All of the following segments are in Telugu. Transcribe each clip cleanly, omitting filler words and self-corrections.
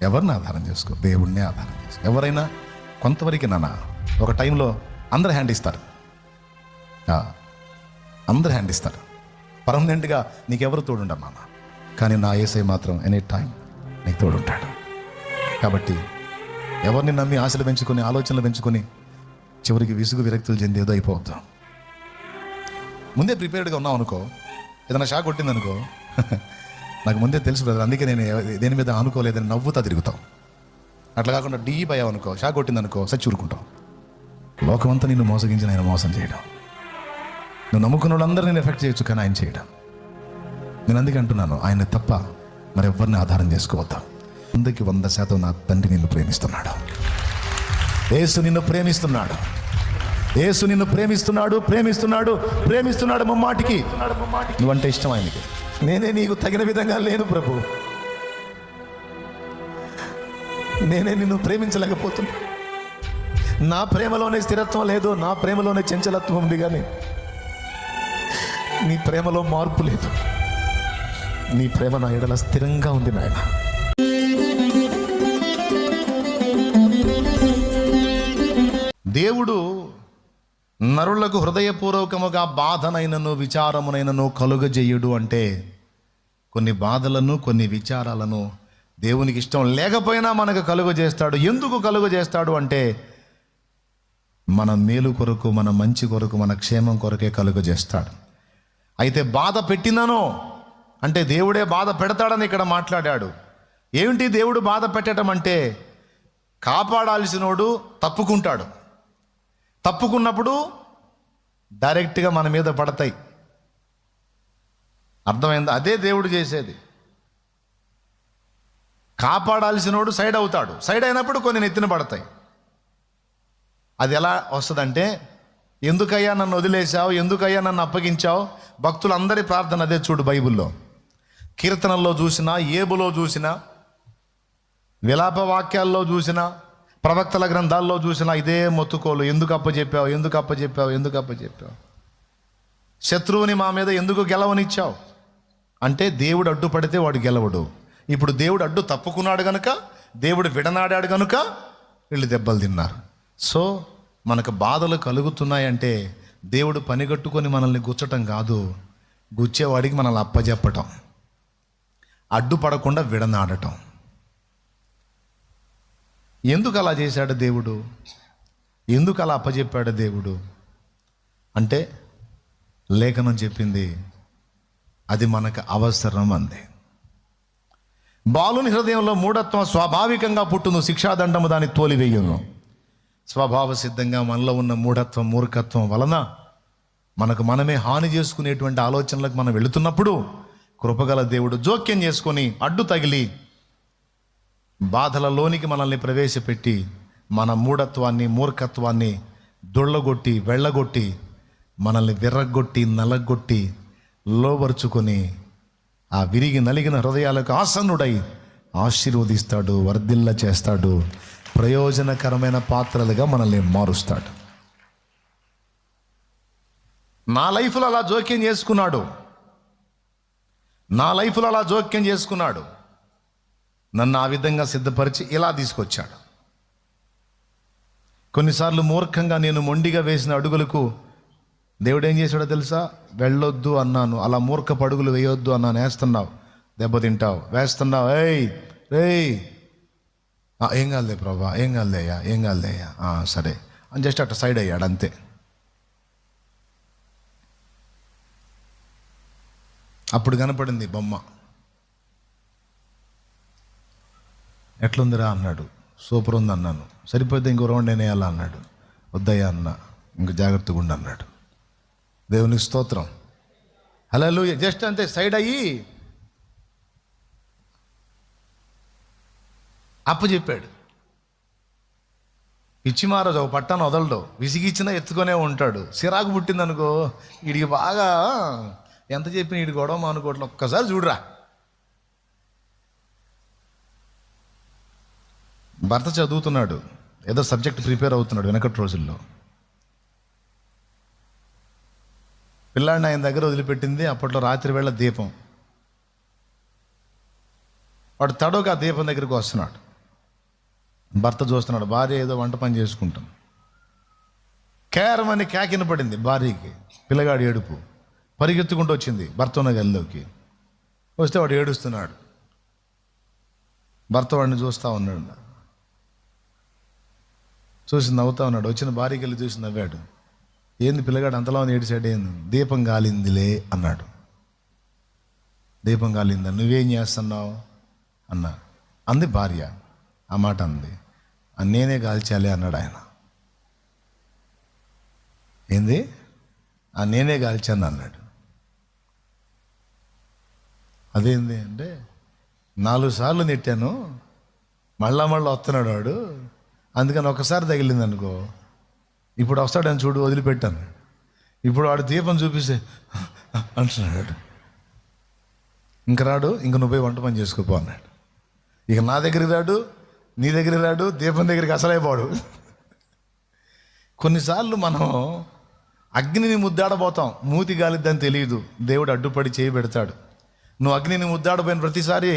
ఎవరిని ఆధారం చేసుకో? దేవుణ్ణే ఆధారం చేసుకో. ఎవరైనా కొంతవరకు నాన్న ఒక టైంలో అందరు హ్యాండ్ ఇస్తారు, అందరు హ్యాండ్ ఇస్తారు. పర్మనెంట్గా నీకెవరు తోడుండరు నాన్న, కానీ నా యేసయ్య మాత్రం ఎనీ టైం నీకు తోడుంటాడు. కాబట్టి ఎవరిని నమ్మి ఆశలు పెంచుకొని ఆలోచనలు పెంచుకొని చివరికి విసుగు విరక్తులు చెంది ఏదో అయిపోవద్దు. ముందే ప్రిపేర్డ్గా ఉన్నావు అనుకో, ఏదైనా షాక్ కొట్టిందనుకో, నాకు ముందే తెలుసు బ్రదర్, అందుకే నేను దేని మీద అనుకోలేదని నవ్వుతా తిరుగుతావు. అట్లా కాకుండా డీప్ అయ్యావు అనుకో, షాక్ కొట్టిందనుకో సచ్చి ఊరుకుంటావు. లోకమంతా నిన్ను మోసగించి ఆయన మోసం చేయడం, నువ్వు నమ్ముకున్న వాళ్ళందరూ నేను ఎఫెక్ట్ చేయొచ్చు, కానీ ఆయన చేయడం. నేను అందుకే అంటున్నాను, ఆయన తప్ప మరి ఎవరిని ఆధారం చేసుకోవద్దా. 100% నా తండ్రి నిన్ను ప్రేమిస్తున్నాడు. యేసు నిన్ను ప్రేమిస్తున్నాడు. యేసు నిన్ను ప్రేమిస్తున్నాడు, ప్రేమిస్తున్నాడు, ప్రేమిస్తున్నాడు ముమ్మాటికి. నువ్వంటే ఇష్టం ఆయనకి. నేనే నీకు తగిన విధంగా లేను ప్రభు, నేనే నిన్ను ప్రేమించలేకపోతున్నా. నా ప్రేమలోనే స్థిరత్వం లేదు, నా ప్రేమలోనే చంచలత్వం ఉంది, కానీ నీ ప్రేమలో మార్పు లేదు. నీ ప్రేమ నా ఎడల స్థిరంగా ఉంది నాయన. దేవుడు నరులకు హృదయపూర్వకముగా బాధనైనను విచారమునైనను కలుగజేయుడు అంటే కొన్ని బాధలను కొన్ని విచారాలను దేవునికి ఇష్టం లేకపోయినా మనకు కలుగజేస్తాడు. ఎందుకు కలుగజేస్తాడు అంటే మన మేలు కొరకు, మన మంచి కొరకు, మన క్షేమం కొరకే కలుగజేస్తాడు. అయితే బాధ పెట్టినను అంటే దేవుడే బాధ పెడతాడని ఇక్కడ మాట్లాడాడు. ఏమిటి దేవుడు బాధ పెట్టడం అంటే, కాపాడాల్సినోడు తప్పుకుంటాడు, తప్పుకున్నప్పుడు డైరెక్ట్గా మన మీద పడతాయి. అర్థమైందా? అదే దేవుడు చేసేది. కాపాడాల్సినోడు సైడ్ అవుతాడు, సైడ్ అయినప్పుడు కొన్ని నెత్తిన పడతాయి. అది ఎలా వస్తుందంటే, ఎందుకయ్యా నన్ను వదిలేశావు, ఎందుకయ్యా నన్ను అప్పగించావు. భక్తులందరి ప్రార్థన అదే చూడు. బైబిల్లో కీర్తనల్లో చూసినా, ఏబులో చూసినా, విలాప వాక్యాల్లో చూసినా, ప్రవక్తల గ్రంథాల్లో చూసినా ఇదే మొత్తుకోలు. ఎందుకు అప్పచెప్పావు, ఎందుకు అప్పచెప్పావు, ఎందుకు అప్పచెప్పావు. శత్రువుని మా మీద ఎందుకు గెలవనిచ్చావు అంటే, దేవుడు అడ్డుపడితే వాడు గెలవడు. ఇప్పుడు దేవుడు అడ్డు తప్పుకున్నాడు కనుక, దేవుడు విడనాడాడు కనుక వీళ్ళు దెబ్బలు తిన్నారు. సో మనకు బాధలు కలుగుతున్నాయంటే దేవుడు పనిగట్టుకొని మనల్ని గుచ్చటం కాదు, గుచ్చేవాడికి మనల్ని అప్పచెప్పటం, అడ్డుపడకుండా విడనాడటం. ఎందుకు అలా చేశాడు దేవుడు, ఎందుకు అలా అప్పచెప్పాడు దేవుడు అంటే, లేఖనం చెప్పింది అది మనకు అవసరం అంది. బాలుని హృదయంలో మూఢత్వం స్వాభావికంగా పుట్టును, శిక్షాదండము దాన్ని తోలివేయును. స్వభావ సిద్ధంగా మనలో ఉన్న మూఢత్వం, మూర్ఖత్వం వలన మనకు మనమే హాని చేసుకునేటువంటి ఆలోచనలకు మనం వెళుతున్నప్పుడు కృపగల దేవుడు జోక్యం చేసుకొని అడ్డు తగిలి బాధలలోనికి మనల్ని ప్రవేశపెట్టి మన మూఢత్వాన్ని, మూర్ఖత్వాన్ని దొళ్ళగొట్టి, వెళ్ళగొట్టి, మనల్ని విర్రగొట్టి, నలగొట్టి, లోబరుచుకొని ఆ విరిగి నలిగిన హృదయాలకు ఆసన్నుడై ఆశీర్వదిస్తాడు, వర్ధిల్ల చేస్తాడు, ప్రయోజనకరమైన పాత్రలుగా మనల్ని మారుస్తాడు. నా లైఫ్లో అలా జోక్యం చేసుకున్నాడు, నా లైఫ్లో అలా జోక్యం చేసుకున్నాడు. నన్ను ఆ విధంగా సిద్ధపరిచి ఇలా తీసుకొచ్చాడు. కొన్నిసార్లు మూర్ఖంగా నేను మొండిగా వేసిన అడుగులకు దేవుడు ఏం చేశాడో తెలుసా? వెళ్ళొద్దు అన్నాను, అలా మూర్ఖపు అడుగులు వేయొద్దు అన్నాను. వేస్తున్నావు, దెబ్బతింటావు. వేస్తున్నావు, ఏయ్ ఏం కాదులే ప్రభా, ఏం కాదులేయ్యా, ఏం కాదులేయ్యా, సరే అని జస్ట్ అట్లా సైడ్ అయ్యాడు అంతే. అప్పుడు కనపడింది బొమ్మ. ఎట్లుందిరా అన్నాడు. సూపర్ ఉంది అన్నాను. సరిపోతే ఇంకో రౌండ్ వేయాలా అన్నాడు. వద్దయ్యా అన్న, ఇంక జాగ్రత్తగా ఉండు అన్నాడు. దేవునికి స్తోత్రం, హల్లెలూయా. జస్ట్ అంతే సైడ్ అయ్యి అప్పచెప్పాడు. పిచ్చిమారాజు ఒక పట్టాను వదలడు, విసిగిచ్చినా ఎత్తుకొనే ఉంటాడు. సిరాకు పుట్టిందనుకో, వీడికి బాగా ఎంత చెప్పిన వీడి గొడవ మానుకోవట్లే. ఒక్కసారి చూడరా, భర్త చదువుతున్నాడు, ఏదో సబ్జెక్ట్ ప్రిపేర్ అవుతున్నాడు వెనకటి రోజుల్లో. పిల్లాడిని ఆయన దగ్గర వదిలిపెట్టింది. అప్పట్లో రాత్రి వేళ దీపం. వాడు తడోగా దీపం దగ్గరికి వస్తున్నాడు. భర్త చూస్తున్నాడు, భార్య ఏదో వంట పని చేసుకుంటాం. కేరమని కేకిన పడింది భార్యకి. పిల్లగాడు ఏడుపు. పరిగెత్తుకుంటూ వచ్చింది భర్త ఉన్న గదిలోకి. వస్తే వాడు ఏడుస్తున్నాడు. భర్త వాడిని చూస్తూ ఉన్నాడు. చూసి నవ్వుతా ఉన్నాడు. వచ్చిన భార్యకి వెళ్ళి చూసి నవ్వాడు. ఏంది పిల్లగాడు అంతలా ఏడిసాడు? ఏంది? దీపం గాలిందిలే అన్నాడు. దీపం గాలిందా? నువ్వేం చేస్తున్నావు అన్నా. అంది భార్య. ఆ మాట అంది. నేనే కాల్చాలి అన్నాడు ఆయన. ఏంది? నేనే కాల్చాను అన్నాడు. అదేంది అంటే 4 సార్లు నెట్టాను, మళ్ళా వస్తున్నాడు వాడు, అందుకని ఒకసారి తగిలింది అనుకో, ఇప్పుడు వస్తాడని చూడు వదిలిపెట్టాను. ఇప్పుడు వాడు దీపం చూపిస్తే అంటున్నాడు. ఇంక రాడు, ఇంక నువ్వు పోయి వంట పని చేసుకోపో అన్నాడు. ఇక నా దగ్గరికి రాడు, నీ దగ్గరికి రాడు, దీపం దగ్గరికి అసలైపోడు. కొన్నిసార్లు మనం అగ్నిని ముద్దాడబోతాం, మూతి గాలిద్దని తెలియదు, దేవుడు అడ్డుపడి చేయి పెడతాడు. నువ్వు అగ్నిని ముద్దాడపోయిన ప్రతిసారి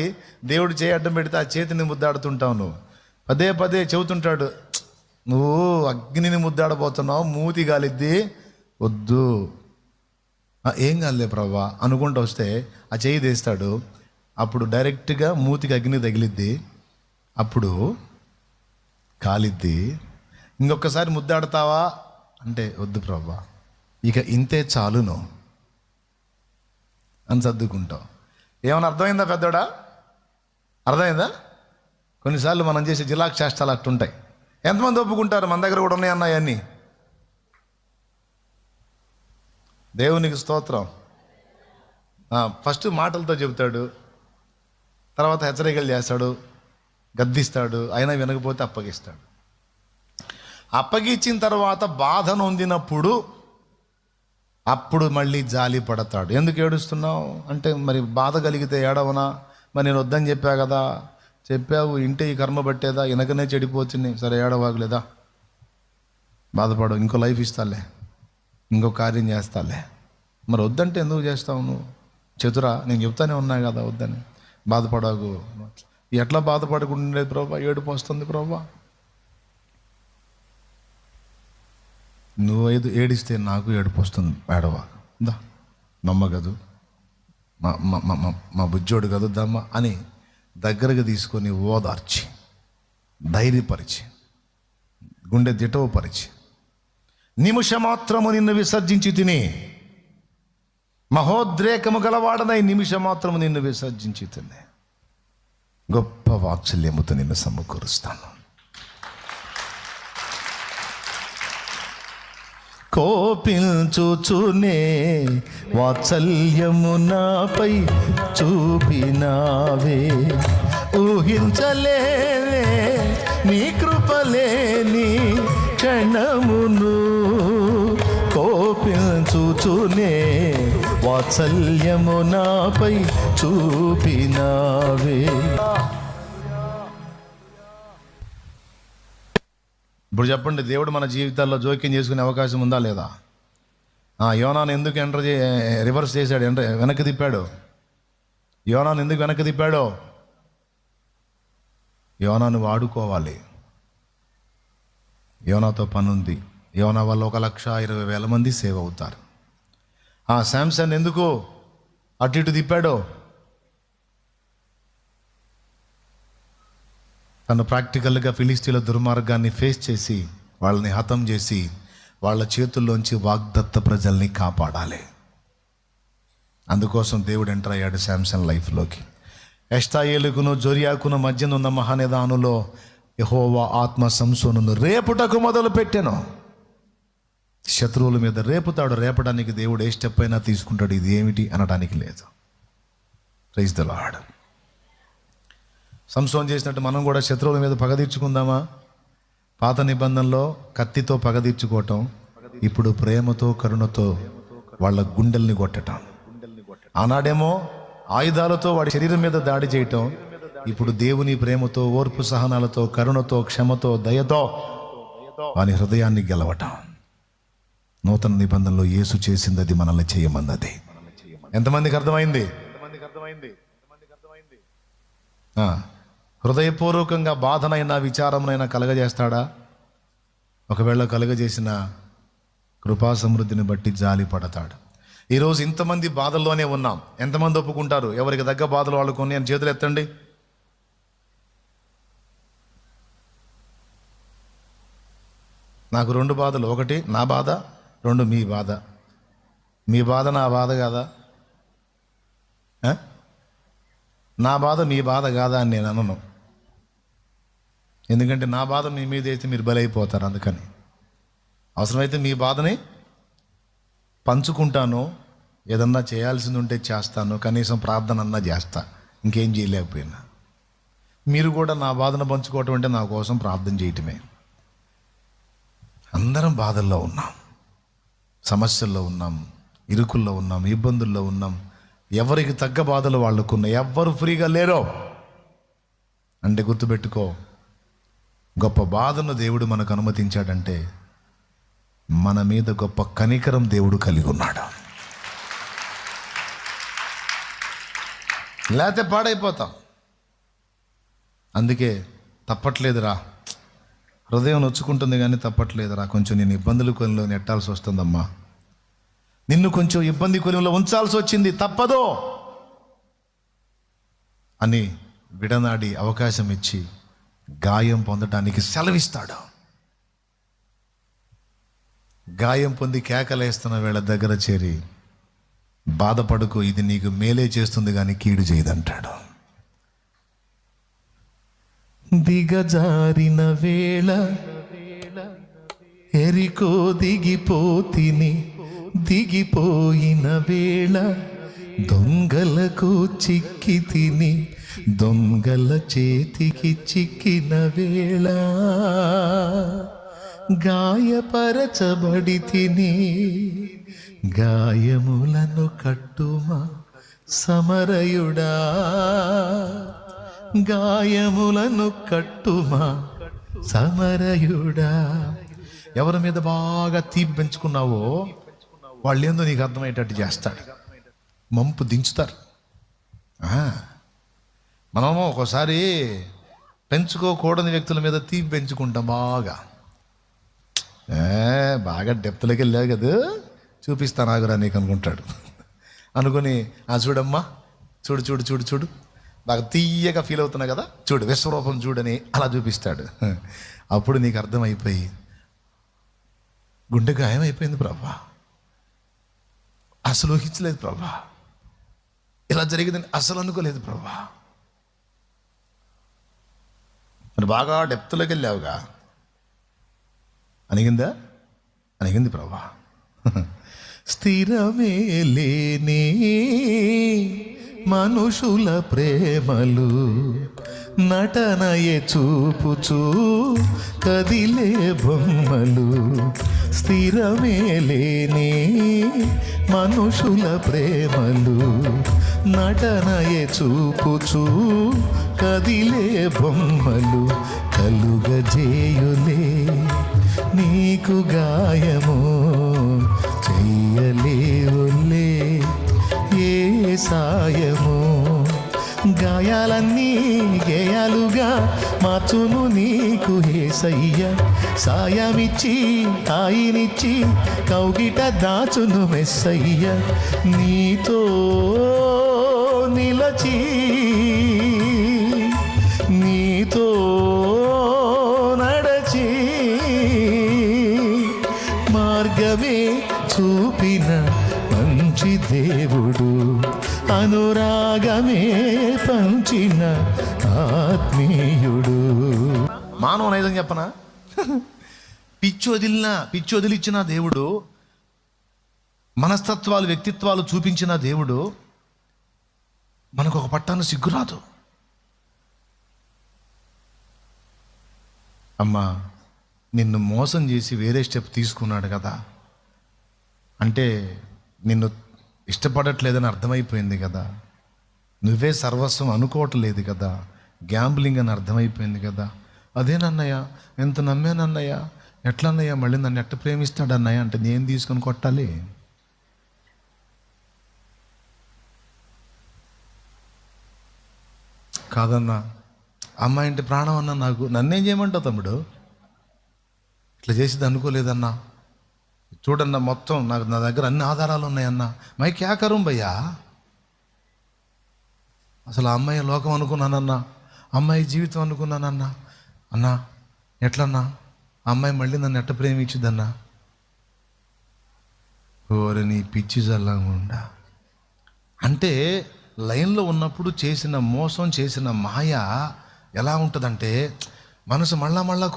దేవుడు చేయి అడ్డం పెడితే ఆ చేతిని ముద్దాడుతుంటావు. నువ్వు పదే పదే చెబుతుంటాడు, నువ్వు అగ్నిని ముద్దాడబోతున్నావు, మూతి గాలిద్ది, వద్దు. ఏం కాదులే ప్రభా అనుకుంటూ వస్తే ఆ చేయి తీస్తాడు. అప్పుడు డైరెక్ట్గా మూతికి అగ్ని తగిలిద్ది, అప్పుడు కాలిద్ది. ఇంకొకసారి ముద్దాడతావా అంటే వద్దు ప్రభా, ఇక ఇంతే చాలును అని సర్దుకుంటావు. ఏమైనా అర్థమైందా పెద్దోడా? అర్థమైందా? కొన్నిసార్లు మనం చేసే జిలాక్ చేష్టాలు అట్టుంటాయి. ఎంతమంది ఒప్పుకుంటారు? మన దగ్గర కూడా ఉన్నాయన్న అవన్నీ. దేవునికి స్తోత్రం. ఫస్ట్ మాటలతో చెబుతాడు, తర్వాత హెచ్చరికలు చేస్తాడు, గద్దిస్తాడు, అయినా వినకపోతే అప్పగిస్తాడు. అప్పగించిన తర్వాత బాధ నొందినప్పుడు అప్పుడు మళ్ళీ జాలి పడతాడు. ఎందుకు ఏడుస్తున్నావు అంటే, మరి బాధ కలిగితే ఏడవనా? మరి నేను వద్దని చెప్పా కదా. చెప్పావు, ఇంటే ఈ కర్మ పట్టేదా, వెనకనే చెడిపోతుంది. సరే ఏడవాగలేదా, బాధపడవు, ఇంకో లైఫ్ ఇస్తాలే, ఇంకో కార్యం చేస్తాలే. మరి వద్దంటే ఎందుకు చేస్తావు నువ్వు? చతురా, నేను చెప్తానే ఉన్నా కదా వద్దని. బాధపడకు. ఎట్లా బాధపడకుండా ప్రభా, ఏడుపు వస్తుంది ప్రభా. నువ్వు ఏడిస్తే నాకు ఏడుపు వస్తుంది, ఏడవా దా, మమ్మ కదూ, మా బుజ్జోడు కదూ దమ్మ అని దగ్గరకు తీసుకొని ఓదార్చి, ధైర్యపరిచి, గుండె దిటవపరిచి, నిమిషమాత్రము నిన్ను విసర్జించి తిని, మహోద్రేకము గలవాడనై నిమిషమాత్రము నిన్ను విసర్జించి తిని, గొప్ప వాత్సల్యముతో నిన్ను సమకూరుస్తాను. కోపించుచునే వాత్సల్యము నాపై చూపినావే, ఊహించలేవే నీ కృపలేని క్షణమును. కోపించుచునే వాత్సల్యము నాపై చూపినావే. ఇప్పుడు చెప్పండి, దేవుడు మన జీవితాల్లో జోక్యం చేసుకునే అవకాశం ఉందా లేదా? యోనాను ఎందుకు రివర్స్ చేశాడు, వెనక్కి తిప్పాడు? యోనాను ఎందుకు వెనక్కి తిప్పాడో? యోనాను వాడుకోవాలి. యోనాతో పనుంది. యోనా వల్ల 1,20,000 మంది సేవ్ అవుతారు. శాంసన్ ఎందుకు అటు ఇటు తిప్పాడో? తను ప్రాక్టికల్గా ఫిలిస్తీన్ల దుర్మార్గాన్ని ఫేస్ చేసి, వాళ్ళని హతం చేసి, వాళ్ళ చేతుల్లోంచి వాగ్దత్త ప్రజల్ని కాపాడాలి. అందుకోసం దేవుడు ఎంటర్ అయ్యాడు శాంసన్ లైఫ్లోకి. ఎష్తాయేలుకును జొరియాకును మధ్యనున్న మహానిదానులో యెహోవా ఆత్మ సంసోనును రేపుటకు మొదలు పెట్టెను. శత్రువుల మీద రేపుతాడు. రేపడానికి దేవుడు ఏ స్టెప్ అయినా తీసుకుంటాడు. ఇది ఏమిటి అనడానికి లేదు. Praise the lord. సంసోన్ చేసినట్టు మనం కూడా శత్రువుల మీద పగ తీర్చుకుందామా? పాత నిబంధనలో కత్తితో పగ తీర్చుకోవటం, ఇప్పుడు ప్రేమతో కరుణతో వాళ్ళ గుండెల్ని కొట్టటం. ఆనాడేమో ఆయుధాలతో వాడి శరీరం మీద దాడి చేయటం, ఇప్పుడు దేవుని ప్రేమతో, ఓర్పు సహనాలతో, కరుణతో, క్షమతో, దయతో వాని హృదయాన్ని గెలవటం. నూతన నిబంధనలో యేసు చేసింది అది మనల్ని చేయమన్నది. ఎంతమందికి అర్థమైంది? హృదయపూర్వకంగా బాధనైనా విచారమునైనా కలగజేస్తాడా? ఒకవేళ కలుగజేసిన కృపా సమృద్ధిని బట్టి జాలి పడతాడు. ఈరోజు ఇంతమంది బాధల్లోనే ఉన్నాం. ఎంతమంది ఒప్పుకుంటారు ఎవరికి తగ్గ బాధలు వాళ్ళు కొన్ని అని? చేతులు ఎత్తండి. నాకు 2 బాధలు, ఒకటి నా బాధ, 2 మీ బాధ. మీ బాధ నా బాధ కాదా? నా బాధ మీ బాధ కాదా అని నేను అనను. ఎందుకంటే నా బాధ మీ మీద అయితే మీరు బలైపోతారు. అందుకని అవసరమైతే మీ బాధని పంచుకుంటాను. ఏదన్నా చేయాల్సింది ఉంటే చేస్తాను. కనీసం ప్రార్థన అన్నా చేస్తా, ఇంకేం చేయలేకపోయినా. మీరు కూడా నా బాధను పంచుకోవటం అంటే నా కోసం ప్రార్థన చేయటమే. అందరం బాధల్లో ఉన్నాం, సమస్యల్లో ఉన్నాం, ఇరుకుల్లో ఉన్నాం, ఇబ్బందుల్లో ఉన్నాం. ఎవరికి తగ్గ బాధలు వాళ్ళకున్నాయి. ఎవ్వరు ఫ్రీగా లేరో. అంటే గుర్తుపెట్టుకో, గొప్ప బాధను దేవుడు మనకు అనుమతించాడంటే మన మీద గొప్ప కనికరం దేవుడు కలిగి ఉన్నాడు. లేకపోతే పాడైపోతాం. అందుకే తప్పట్లేదురా, హృదయం నొచ్చుకుంటుంది కానీ తప్పట్లేదురా, కొంచెం నేను ఇబ్బందుల కొలిలో నెట్టాల్సి వస్తుందమ్మా, నిన్ను కొంచెం ఇబ్బంది కొలిలో ఉంచాల్సి వచ్చింది, తప్పదో అని విడనాడి అవకాశం ఇచ్చి గాయం పొందడానికి సెలవిస్తాడు. గాయం పొంది కేకలేస్తున్న వేళ దగ్గర చేరి బాధపడుకో, ఇది నీకు మేలే చేస్తుంది కానీ కీడు చేయదంటాడు. దిగజారిన వేళ ఎరికో దిగిపోతిని, దిగిపోయిన వేళ దొంగలకు చిక్కి తిని, దొంగల చేతికి చిక్కిన వేళ గాయపరచబడి తిని, గాయములను కట్టుమా సమరయుడా, గాయములను కట్టుమా సమరయుడా. ఎవరి మీద బాగా తీపి పెంచుకున్నావో వాళ్ళు ఏందో నీకు అర్థమయ్యేటట్టు చేస్తాడు. మంపు దించుతారు. మనము ఒక్కోసారి పెంచుకోకూడని వ్యక్తుల మీద తీపి పెంచుకుంటాం. బాగా డెప్త్లోకి వెళ్ళావు కదా, చూపిస్తాను ఆగురా నీకు అనుకుంటాడు. అనుకుని చూడమ్మా, చూడు చూడు చూడు చూడు, బాగా తీయగా ఫీల్ అవుతున్నా కదా, చూడు విశ్వరూపం చూడని అలా చూపిస్తాడు. అప్పుడు నీకు అర్థమైపోయి గుండె గాయం అయిపోయింది ప్రభా, అసలు ఊహించలేదు ప్రభా, ఇలా జరిగిందని అసలు అనుకోలేదు ప్రభా. మరి బాగా డెప్త్లోకి వెళ్ళావుగా, అనిగిందా? అనిగింది ప్రభా. స్థిరమే లేని మనుషుల ప్రేమలు నటనయే చూపుచూ కదిలే బొమ్మలు. స్థిరమే లేని మనుషుల ప్రేమలు నటనయే చూపుచూ కదిలే బొమ్మలు. కలుగజేయులే నీకు గాయము, చెయ్యలేవులే ఏ సాయము. గాయాలన్నీ గేయాలుగా మార్చును నీకు యేసయ్య. సాయమిచ్చి హాయినిచ్చి కౌగిట దాచును మెస్సయ్య. నీతో నిలచి నీతో నడచి మార్గమే చూపిన మంచి దేవుడు, అనురాగమే పంచిన ఆత్మీయుడు. మానవ నైజం చెప్పనా, పిచ్చి వదిలిచ్చిన దేవుడు, మనస్తత్వాలు వ్యక్తిత్వాలు చూపించిన దేవుడు మనకు ఒక పట్టాన సిగ్గురాదు. అమ్మా నిన్ను మోసం చేసి వేరే స్టెప్ తీసుకున్నాడు కదా, అంటే నిన్ను ఇష్టపడట్లేదని అర్థమైపోయింది కదా, నువ్వే సర్వస్వం అనుకోవట్లేదు కదా, గ్యాంబ్లింగ్ అని అర్థమైపోయింది కదా. అదేనన్నయ్య, ఎంత నమ్మానన్నయ్య, ఎట్లన్నయ్య మళ్ళీ నన్ను ఎట్ట ప్రేమిస్తాడన్నయ్య అంటే నేను తీసుకొని కొట్టాలి. కాదన్నా అమ్మాయి అంటే ప్రాణం అన్నా నాకు. నన్నేం చేయమంటావు తమ్ముడు? ఇట్లా చేసేది అనుకోలేదన్నా. చూడన్నా మొత్తం నా దగ్గర అన్ని ఆధారాలు ఉన్నాయన్నా. మై క్యా కరూం భయ్యా? అసలు ఆ అమ్మాయి లోకం అనుకున్నానన్నా, అమ్మాయి జీవితం అనుకున్నానన్నా. అన్నా ఎట్లన్నా ఆ అమ్మాయి మళ్ళీ నన్ను ఎట్ట ప్రేమించిద్దన్నా? ఓరే నీ పిచ్చి జల్లంగుండా. అంటే లైన్లో ఉన్నప్పుడు చేసిన మోసం, చేసిన మాయ ఎలా ఉంటుందంటే మనసు మళ్ళా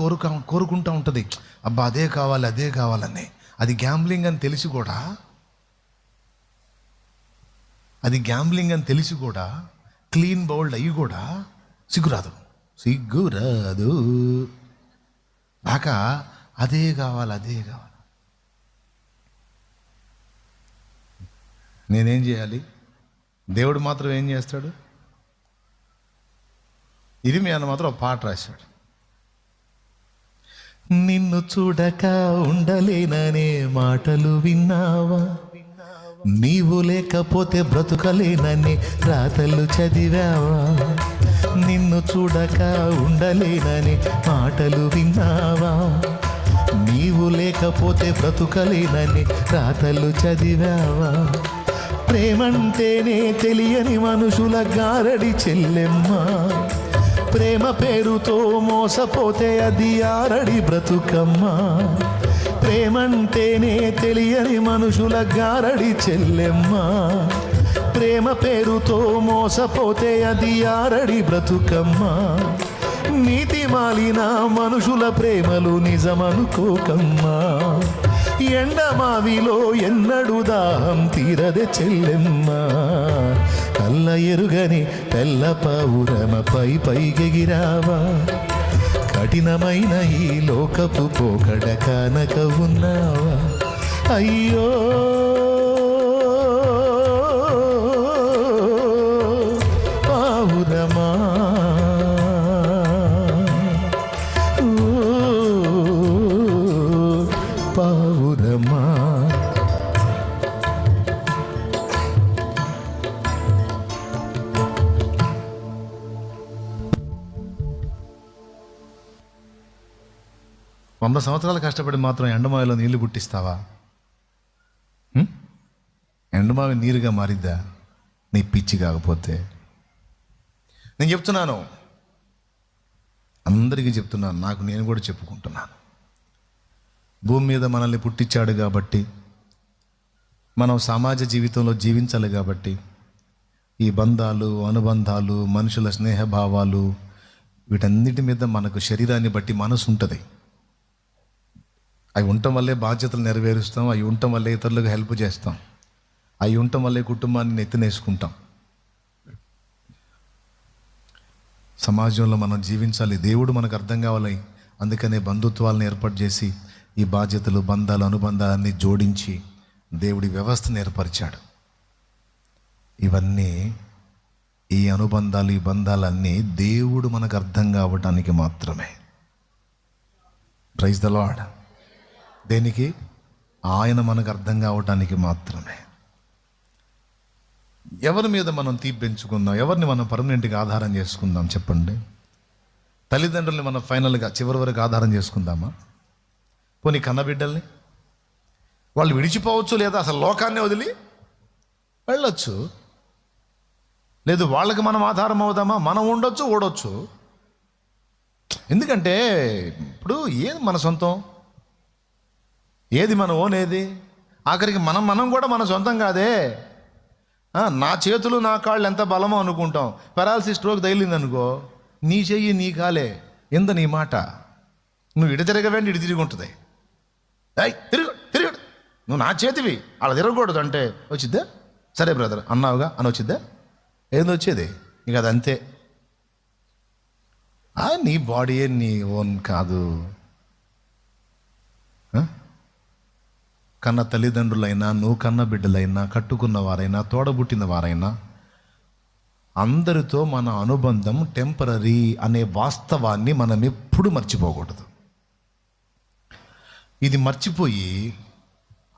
కోరుకుంటూ ఉంటుంది. అబ్బా అదే కావాలి, అదే కావాలని. అది గ్యాంబ్లింగ్ అని తెలిసి కూడా, క్లీన్ బౌల్డ్ అయ్యి కూడా సిగ్గురాదు దాకా అదే కావాలి. నేనేం చేయాలి? దేవుడు మాత్రం ఏం చేస్తాడు? ఇరిమియా మాత్రం ఒక పాట రాశాడు. నిన్ను చూడక ఉండలేననే మాటలు విన్నావా? నీవు లేకపోతే బ్రతుకలేనని రాతలు చదివావా? నిన్ను చూడక ఉండలేనని మాటలు విన్నావా? నీవు లేకపోతే బ్రతుకలేనని రాతలు చదివావా? ప్రేమంటేనే తెలియని మనుషుల గారడి చెల్లెమ్మ. ప్రేమ పేరుతో మోసపోతే అది ఆరడి బ్రతుకమ్మ. ప్రేమంటేనే తెలియని మనుషుల గారడి చెల్లెమ్మ. ప్రేమ పేరుతో మోసపోతే అది ఆరడి బ్రతుకమ్మ. నీతి మాలిన మనుషుల ప్రేమలు నిజమనుకోకమ్మా. ఎండమావిలో ఎన్నడు దాహం తీరదే చెల్లెమ్మ. కళ్ళ ఎరుగని తెల్ల పావురమ పైకెగిరావా? కఠినమైన ఈ లోకపు పోకడ కానక ఉన్నావా? అయ్యో పావురమా, పావురమా. వంద సంవత్సరాలు కష్టపడి మాత్రం ఎండమావిలో నీళ్లు పుట్టిస్తావా? ఎండమావి నీరుగా మారిద్దా నీ పిచ్చి కాకపోతే? నేను చెప్తున్నాను, అందరికీ చెప్తున్నాను, నాకు నేను కూడా చెప్పుకుంటున్నాను. భూమి మీద మనల్ని పుట్టించాడు కాబట్టి, మనం సమాజ జీవితంలో జీవించాలి కాబట్టి, ఈ బంధాలు, అనుబంధాలు, మనుషుల స్నేహభావాలు, వీటన్నిటి మీద మనకు శరీరాన్ని బట్టి మనసు ఉంటుంది. అవి ఉండటం వల్లే బాధ్యతలు నెరవేరుస్తాం, అవి ఉండటం వల్లే ఇతరులకు హెల్ప్ చేస్తాం, అవి ఉండటం వల్లే కుటుంబాన్ని నెత్తినేసుకుంటాం. సమాజంలో మనం జీవించాలి, దేవుడు మనకు అర్థం కావాలి. అందుకనే బంధుత్వాలను ఏర్పాటు చేసి ఈ బాధ్యతలు, బంధాలు, అనుబంధాలన్నీ జోడించి దేవుడి వ్యవస్థను ఏర్పరిచాడు. ఇవన్నీ, ఈ అనుబంధాలు, ఈ బంధాలన్నీ దేవుడు మనకు అర్థం కావటానికి మాత్రమే. Praise the Lord. దేనికి? ఆయన మనకు అర్థం కావటానికి మాత్రమే. ఎవరి మీద మనం తీపి పెంచుకుందాం? ఎవరిని మనం పర్మనెంట్గా ఆధారం చేసుకుందాం చెప్పండి? తల్లిదండ్రుల్ని మనం ఫైనల్గా చివరి వరకు ఆధారం చేసుకుందామా? పోనీ కన్నబిడ్డల్ని? వాళ్ళు విడిచిపోవచ్చు, లేదా అసలు లోకాన్ని వదిలి వెళ్ళొచ్చు. లేదు వాళ్ళకి మనం ఆధారం అవుదామా? మనం ఉండొచ్చు, ఓడొచ్చు. ఎందుకంటే ఇప్పుడు ఏది మన సొంతం, ఏది మన ఓన్, ఏది ఆఖరికి మనం కూడా మన సొంతం కాదే. నా చేతులు నా కాళ్ళు ఎంత బలమో అనుకుంటాం. పెరాలసిస్, స్ట్రోక్ తగిలిందనుకో, నీ చెయ్యి నీ కాలే, ఎంత నీ మాట. నువ్వు ఇటు తిరగవేంటి, ఇటు తిరిగి ఉంటుంది. తిరుగు నువ్వు నా చేతివి, అలా తిరగకూడదు అంటే వచ్చిద్దా? సరే బ్రదర్ అన్నావుగా అని వచ్చిద్దా? ఏంది వచ్చేది? ఇక అది అంతే. నీ బాడీయే నీ ఓన్ కాదు. కన్న తల్లిదండ్రులైనా, నువ్వు కన్న బిడ్డలైనా, కట్టుకున్న వారైనా, తోడబుట్టిన వారైనా, అందరితో మన అనుబంధం టెంపరరీ అనే వాస్తవాన్ని మనం ఎప్పుడు మర్చిపోకూడదు. ఇది మర్చిపోయి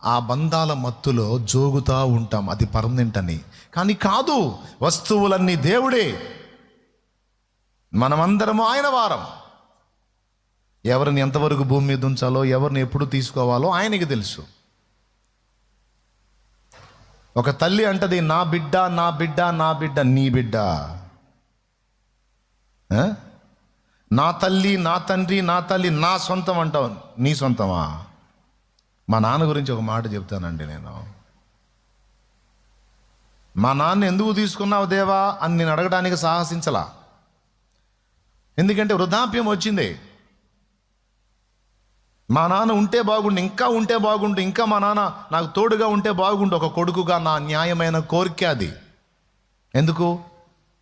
ఆ బంధాల మత్తులో జోగుతూ ఉంటాం, అది పర్మనెంట్ అని. కానీ కాదు, వస్తువులన్నీ దేవుడే. మనమందరము ఆయన వారం. ఎవరిని ఎంతవరకు భూమి మీద ఉంచాలో, ఎవరిని ఎప్పుడు తీసుకోవాలో ఆయనకి తెలుసు. ఒక తల్లి అంటది, నా బిడ్డ నా బిడ్డ నా బిడ్డ. నీ బిడ్డ? నా తల్లి నా తండ్రి నా తల్లి నా సొంతం అంటావు. నీ సొంతమా? మా నాన్న గురించి ఒక మాట చెప్తానండి నేను. మా నాన్న ఎందుకు తీసుకున్నావు దేవా అని నేను అడగడానికి సాహసించలా. ఎందుకంటే వృద్ధాప్యం వచ్చింది. మా నాన్న ఉంటే బాగుండు, ఇంకా ఉంటే బాగుండు, ఇంకా మా నాన్న నాకు తోడుగా ఉంటే బాగుండు. ఒక కొడుకుగా నా న్యాయమైన కోరిక అది. ఎందుకు?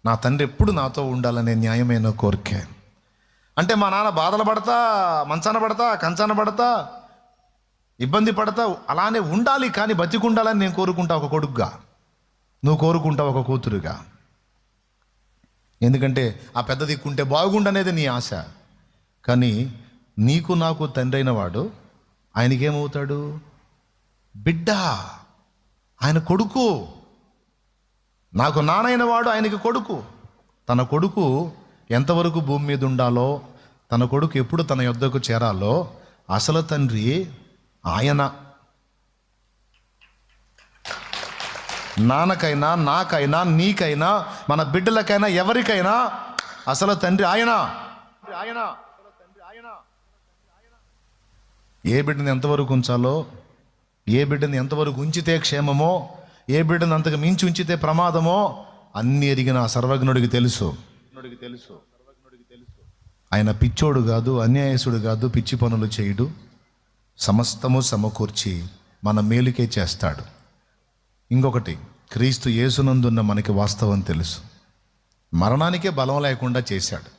నా తండ్రి ఎప్పుడు నాతో ఉండాలనే న్యాయమైన కోరికే. అంటే మా నాన్న బాధలు పడతా, మంచాన పడతా, కంచాన పడతా, ఇబ్బంది పడతా, అలానే ఉండాలి, కానీ బతికుండాలని నేను కోరుకుంటా ఒక కొడుకుగా. నువ్వు కోరుకుంటావు ఒక కూతురుగా. ఎందుకంటే ఆ పెద్ద దిక్కుంటే బాగుండనేది నీ ఆశ. కానీ నీకు నాకు తండ్రి అయిన వాడు ఆయనకేమవుతాడు? బిడ్డ, ఆయన కొడుకు. నాకు నానైన వాడు ఆయనకి కొడుకు. తన కొడుకు ఎంతవరకు భూమి మీద ఉండాలో, తన కొడుకు ఎప్పుడు తన యొద్దకు చేరాలో అసలు తండ్రి ఆయన. నాన్నకైనా, నాకైనా, నీకైనా, మన బిడ్డలకైనా, ఎవరికైనా అసలు తండ్రి ఆయన. ఏ బిడ్డని ఎంతవరకు ఉంచాలో, ఏ బిడ్డని ఎంతవరకు ఉంచితే క్షేమమో, ఏ బిడ్డని అంతకు మించి ఉంచితే ప్రమాదమో అన్ని ఎరిగిన సర్వజ్ఞుడికి తెలుసు. ఆయన పిచ్చోడు కాదు, అన్యాయసుడు కాదు, పిచ్చి పనులు చేయుడు. సమస్తము సమకూర్చి మన మేలుకే చేస్తాడు. ఇంకొకటి, క్రీస్తు యేసునందున్న మనకి వాస్తవం తెలుసు. మరణానికే బలం లేకుండా చేశాడు.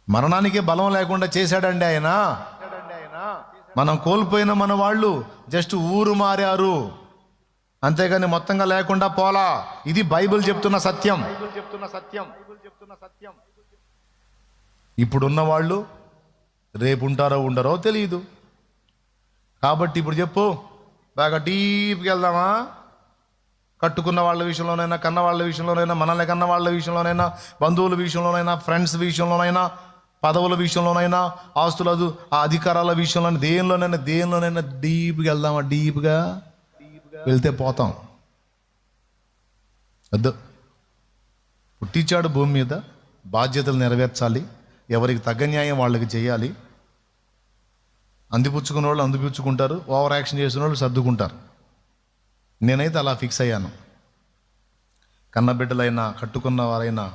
మరణానికే బలం లేకుండా చేశాడండి ఆయన. మనం కోల్పోయిన మన వాళ్ళు జస్ట్ ఊరు మారారు, అంతేగాని మొత్తంగా లేకుండా పోలా. ఇది బైబిల్ చెప్తున్న సత్యం. ఇప్పుడున్న వాళ్ళు రేపు ఉంటారో ఉండరో తెలియదు. కాబట్టి ఇప్పుడు చెప్పు, బాగా డీప్కి వెళ్దామా? కట్టుకున్న వాళ్ళ విషయంలోనైనా, కన్న వాళ్ళ విషయంలోనైనా, మనల్ని కన్న వాళ్ళ విషయంలోనైనా, బంధువుల విషయంలోనైనా, ఫ్రెండ్స్ విషయంలోనైనా, పదవుల విషయంలోనైనా, ఆస్తుల అధికారాల విషయంలోనైనా, దేనిలోనైనా డీప్గా వెళ్దామా? డీప్గా వెళ్తే పోతాం. వద్దు. పుట్టించాడు భూమి మీద, బాధ్యతలు నెరవేర్చాలి, ఎవరికి తగ్గ న్యాయం వాళ్ళకి చేయాలి. అందిపుచ్చుకున్న వాళ్ళు అందిపుచ్చుకుంటారు, ఓవర్ యాక్షన్ చేసిన వాళ్ళు సర్దుకుంటారు. నేనైతే అలా ఫిక్స్ అయ్యాను. కన్నబిడ్డలైనా, కట్టుకున్న వారైనా,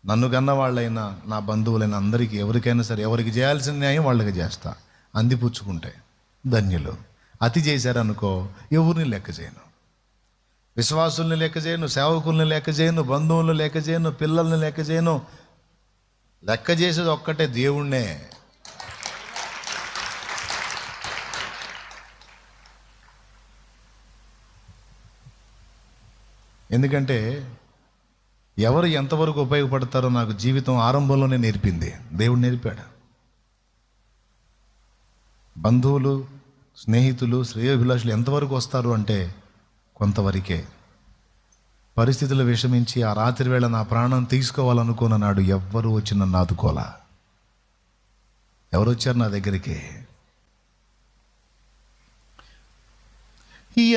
నన్ను కన్న వాళ్ళైనా, నా బంధువులైనా, అందరికీ ఎవరికైనా సరే ఎవరికి చేయాల్సిన న్యాయం వాళ్ళకి చేస్తా. అందిపుచ్చుకుంటే ధన్యులు. అతి చేశారనుకో ఎవరిని లెక్క చేయను. విశ్వాసుల్ని లెక్క చేయను, సేవకుల్ని లెక్క చేయను, బంధువులను లెక్క చేయను, పిల్లల్ని లెక్క చేయను. లెక్క చేసేది ఒక్కటే, దేవుణ్ణే. ఎందుకంటే ఎవరు ఎంతవరకు ఉపయోగపడతారో నాకు జీవితం ఆరంభంలోనే నేర్పింది. దేవుడు నేర్పాడు. బంధువులు, స్నేహితులు, శ్రేయోభిలాషులు ఎంతవరకు వస్తారు అంటే కొంతవరకే. పరిస్థితులు విషమించి ఆ రాత్రి వేళ నా ప్రాణం తీసుకోవాలనుకున్న నాడు ఎవ్వరూ వచ్చి నన్ను ఆదుకోలా. ఎవరు వచ్చారు నా దగ్గరికి?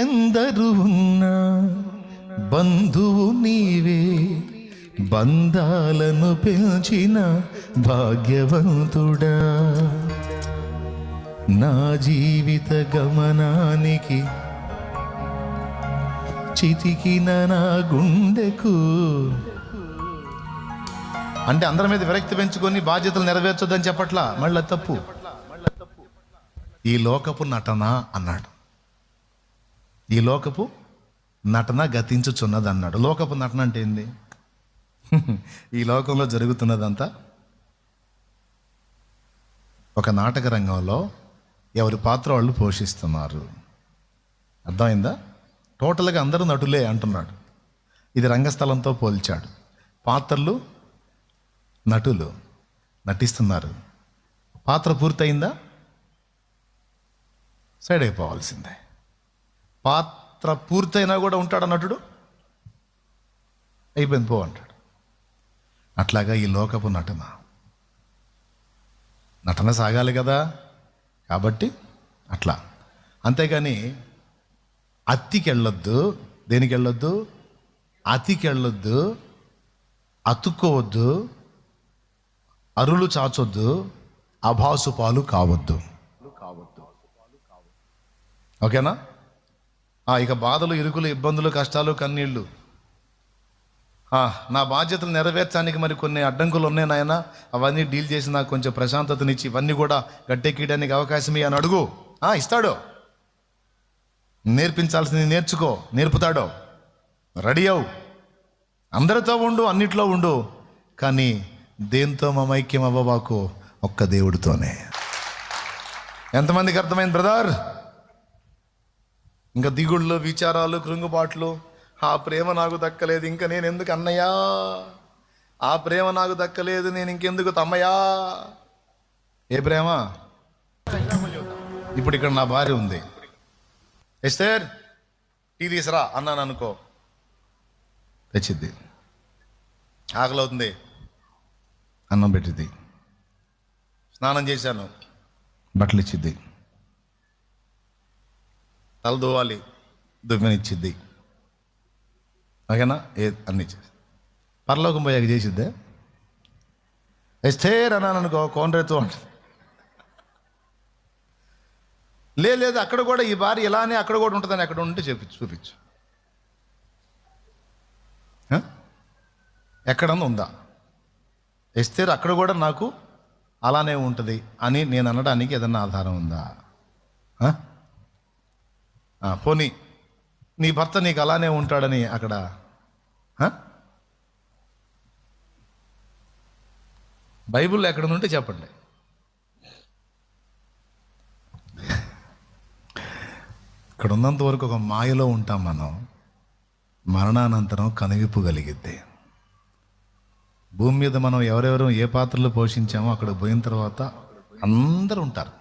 ఎందరు ఉన్నా బంధువు నీవే, బంధాలను పెంచిన భాగ్యవంతుడా. నా జీవిత గమనానికి చితికిన నా గుండెకు. అంటే అందరి మీద విరక్తి పెంచుకొని బాధ్యతలు నెరవేర్చొద్దని చెప్పట్లా, మళ్ళీ తప్పు. ఈ లోకపు నటన అన్నాడు. ఈ లోకపు నటన గతించుచున్నది అన్నాడు. లోకపు నటన అంటే ఏంది? ఈ లోకంలో జరుగుతున్నదంతా ఒక నాటక రంగంలో ఎవరి పాత్ర వాళ్ళు పోషిస్తున్నారు. అర్థమైందా? టోటల్గా అందరూ నటులే అంటున్నాడు. ఇది రంగస్థలంతో పోల్చాడు. పాత్రలు, నటులు నటిస్తున్నారు. పాత్ర పూర్తయిందా? సైడ్ అయిపోవాల్సిందే. పాత్ర పూర్తయినా కూడా ఉంటాడు నటుడు. అయిపోయింది పో అంటాడు. అట్లాగా ఈ లోకపు నటన సాగాలి కదా, కాబట్టి అట్లా. అంతేగాని అత్తికి వెళ్ళొద్దు. దేనికి వెళ్ళొద్దు? అతికి వెళ్ళొద్దు, అతుక్కోవద్దు, అరులు చాచొద్దు, అభాసు పాలు కావద్దు. ఓకేనా? ఇక బాధలు, ఇరుకులు, ఇబ్బందులు, కష్టాలు, కన్నీళ్ళు, నా బాధ్యతలు నెరవేర్చడానికి మరి కొన్ని అడ్డంకులు ఉన్నాయి నాయన, అవన్నీ డీల్ చేసి నాకు కొంచెం ప్రశాంతతనిచ్చి ఇవన్నీ కూడా గట్టెక్కడానికి అవకాశం అని అడుగు. ఇస్తాడు. నేర్పించాల్సింది నేర్చుకో, నేర్పుతాడు. రెడీ అవు, అందరితో ఉండు, అన్నిట్లో ఉండు, కానీ దేంతో మమైక్యం అవ్వబాకు, ఒక్క దేవుడితోనే. ఎంతమందికి అర్థమైంది బ్రదర్? ఇంకా దిగుళ్ళు, విచారాలు, కృంగుబాట్లు, ఆ ప్రేమ నాకు దక్కలేదు, ఇంకా నేను ఎందుకు అన్నయ్యా, ఆ ప్రేమ నాకు దక్కలేదు, నేను ఇంకెందుకు తమ్మయ్యా. ఏ ప్రేమ? ఇప్పుడు ఇక్కడ నా భార్య ఉంది, ఎస్తేర్ టీ తీసురా అన్నాను అనుకో, తెచ్చిద్ది. ఆకలి అవుతుంది, అన్నం పెట్టిద్ది. స్నానం చేశాను, బట్టలు ఇచ్చిద్ది. తల దువ్వాలి, దువ్వెనిచ్చిద్ది. ఓకేనా? అన్ని పరలోకం పోయాక చేసిద్దే. ఎస్తేర్ అన్నాను అనుకో, కోనరేతో ఉంటుంది. లేదు అక్కడ కూడా ఈ భార్య ఇలానే అక్కడ కూడా ఉంటుందని అక్కడ ఉంటే చూపించు. ఎక్కడన్నా ఉందా? ఎస్తేర్ అక్కడ కూడా నాకు అలానే ఉంటుంది అని నేను అనడానికి ఏదన్నా ఆధారం ఉందా? పోనీ నీ భర్త నీకు అలానే ఉంటాడని అక్కడ బైబిల్లో ఎక్కడ ఉంటే చెప్పండి. ఇక్కడ ఉన్నంత వరకు ఒక మాయలో ఉంటాం మనం. మరణానంతరం కనువిప్పు కలిగిద్ది. భూమి మీద మనం ఎవరెవరు ఏ పాత్రలు పోషించామో అక్కడ పోయిన తర్వాత అందరూ ఉంటారు.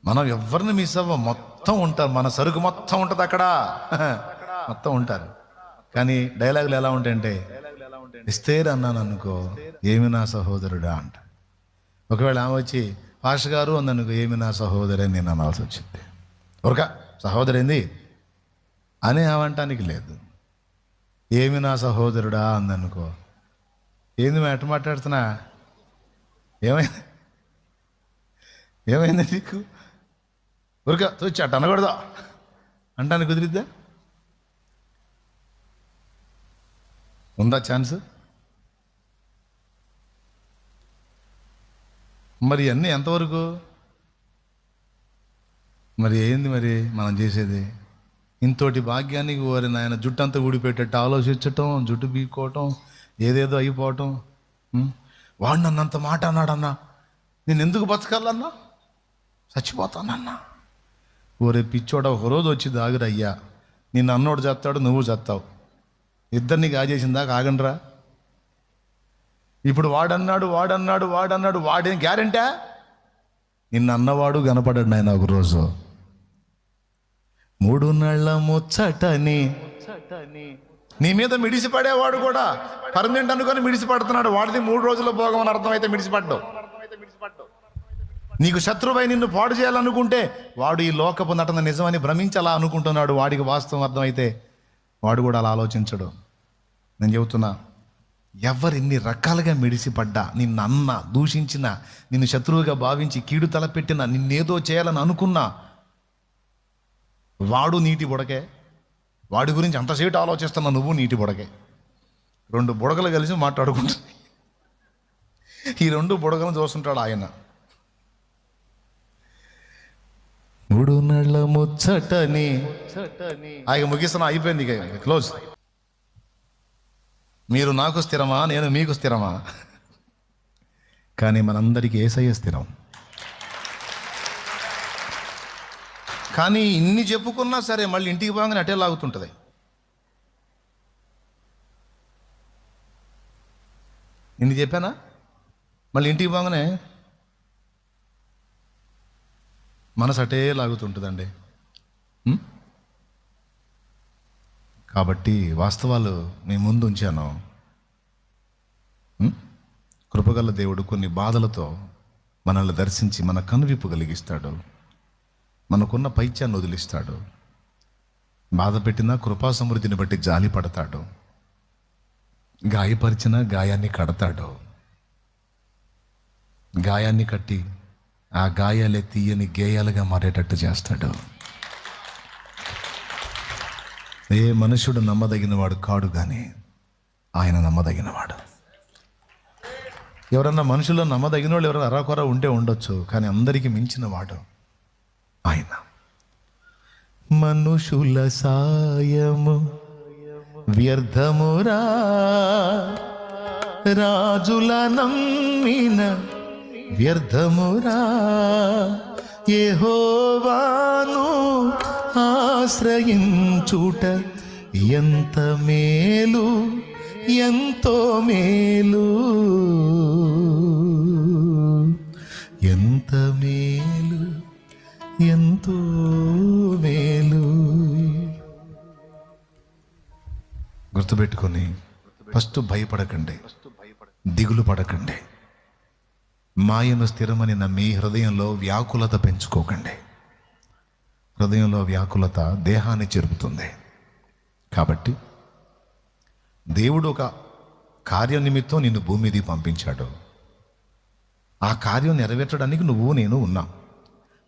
మనం ఎవరిని మిస్ అవ్వ, మొత్తం ఉంటారు. మన సరుకు మొత్తం ఉంటుంది అక్కడ, మొత్తం ఉంటారు. కానీ డైలాగులు ఎలా ఉంటాయంటే, ఎస్తేర్ అన్నాను అనుకో, ఏమి నా సహోదరుడా అంట. ఒకవేళ ఆమె వచ్చి పాష గారు అందనుకో, ఏమి నా సహోదరి నేను అనాల్సి వచ్చింది. ఒక సహోదరింది అని అవంటానికి లేదు. ఏమి నా సహోదరుడా అందనుకో, ఏంది మేము ఎట్ట మాట్లాడుతున్నా, ఏమైంది నీకు, ఊరిక వచ్చి అట్ట అనకూడదా అంటానికి కుదిరిద్దా? ఉందా ఛాన్స్? మరి అన్నీ ఎంతవరకు? మరి ఏంది మరి మనం చేసేది? ఇంతోటి భాగ్యానికి ఓరి నాయన జుట్టు అంతా ఊడిపెట్టేట్టు ఆలోచించటం, జుట్టు బీక్కోవటం, ఏదేదో అయిపోవటం. వాడు నన్నంత మాట అన్నాడన్నా, నేను ఎందుకు బతకాలన్నా, చచ్చిపోతానన్నా. ఓరే పిచ్చోడ, ఒకరోజు వచ్చి దాగురయ్యా, నిన్ను అన్నోడు చేస్తాడు, నువ్వు చేస్తావు, ఇద్దరిని కాజేసిందాక ఆగండ్రా. ఇప్పుడు వాడన్నాడు వాడేం గ్యారెంటా? నిన్ను అన్నవాడు కనపడాడు నాయన ఒకరోజు. 3 నెలల ముచ్చటని నీ మీద మిడిసిపడేవాడు కూడా పర్మనెంట్ అనుకొని మిడిసిపడుతున్నాడు. వాడిది 3 రోజుల భోగం అని అర్థమైతే మిడిసిపడ్డావు. నీకు శత్రువై నిన్ను పాడు చేయాలనుకుంటే వాడు ఈ లోకపు నటన నిజమని భ్రమించాలా అనుకుంటున్నాడు. వాడికి వాస్తవం అర్థమైతే వాడు కూడా అలా ఆలోచించడు. నేను చెబుతున్నా, ఎవరిన్ని రకాలుగా మిడిసిపడ్డా, నిన్ను అన్న, దూషించిన, నిన్ను శత్రువుగా భావించి కీడు తలపెట్టిన, నిన్నేదో చేయాలని అనుకున్నా, వాడు నీటి బుడకే. వాడి గురించి అంతసేపు ఆలోచిస్తున్నా, నువ్వు నీటి బుడకే. 2 బుడగలు కలిసి మాట్లాడుకుంటుంది. ఈ 2 బుడగలను చూస్తుంటాడు ఆయన. 3 నెలల ముచ్చటని ఆయన ముగిస్తున్నా, అయిపోయింది, ఇక క్లోజ్. మీరు నాకు స్థిరమా, నేను మీకు స్థిరమా? కానీ మనందరికీ యేసయ్య స్థిరం. కానీ ఇన్ని చెప్పుకున్నా సరే మళ్ళీ ఇంటికి పోగానే అటే లాగుతుంటుంది. ఇన్ని చెప్పానా, మళ్ళీ ఇంటికి పోగానే మనసు అటే లాగుతుంటుందండి. కాబట్టి వాస్తవాలు మీ ముందు ఉంచాను. కృపగల దేవుడు కొన్ని బాధలతో మనల్ని దర్శించి మన కనువిప్పు కలిగిస్తాడు. మనకున్న పైత్యాన్ని వదిలిస్తాడు. బాధ పెట్టినా కృపా సమృద్ధిని బట్టి జాలి పడతాడు. గాయపరిచిన గాయాన్ని కడతాడు. గాయాన్ని కట్టి ఆ గాయాలే తీయని గేయాలుగా మారేటట్టు చేస్తాడు. ఏ మనుషుడు నమ్మదగినవాడు కాడు, కానీ ఆయన నమ్మదగినవాడు. ఎవరన్నా మనుషుల్లో నమ్మదగిన వాళ్ళు ఎవరైనా అరాకొర ఉంటే ఉండొచ్చు, కానీ అందరికీ మించిన వాడు ఆయన. మనుషుల సాయము వ్యర్థమురా, రాజుల నమ్మిన వ్యర్థమురా, యెహోవాను ఆశ్రయించుట ఎంత మేలు, ఎంతో మేలు, ఎంత మేలు, ఎంతో మేలు. గుర్తుపెట్టుకొని ఫస్ట్ భయపడకండి, దిగులు పడకండి. మాయను స్థిరమని నమ్మి హృదయంలో వ్యాకులత పెంచుకోకండి. హృదయంలో వ్యాకులత దేహాన్ని చెరుపుతుంది. కాబట్టి దేవుడు ఒక కార్యం నిమిత్తం నిన్ను భూమి మీదకి పంపించాడు. ఆ కార్యం నెరవేర్చడానికి నువ్వు నేను ఉన్నాం.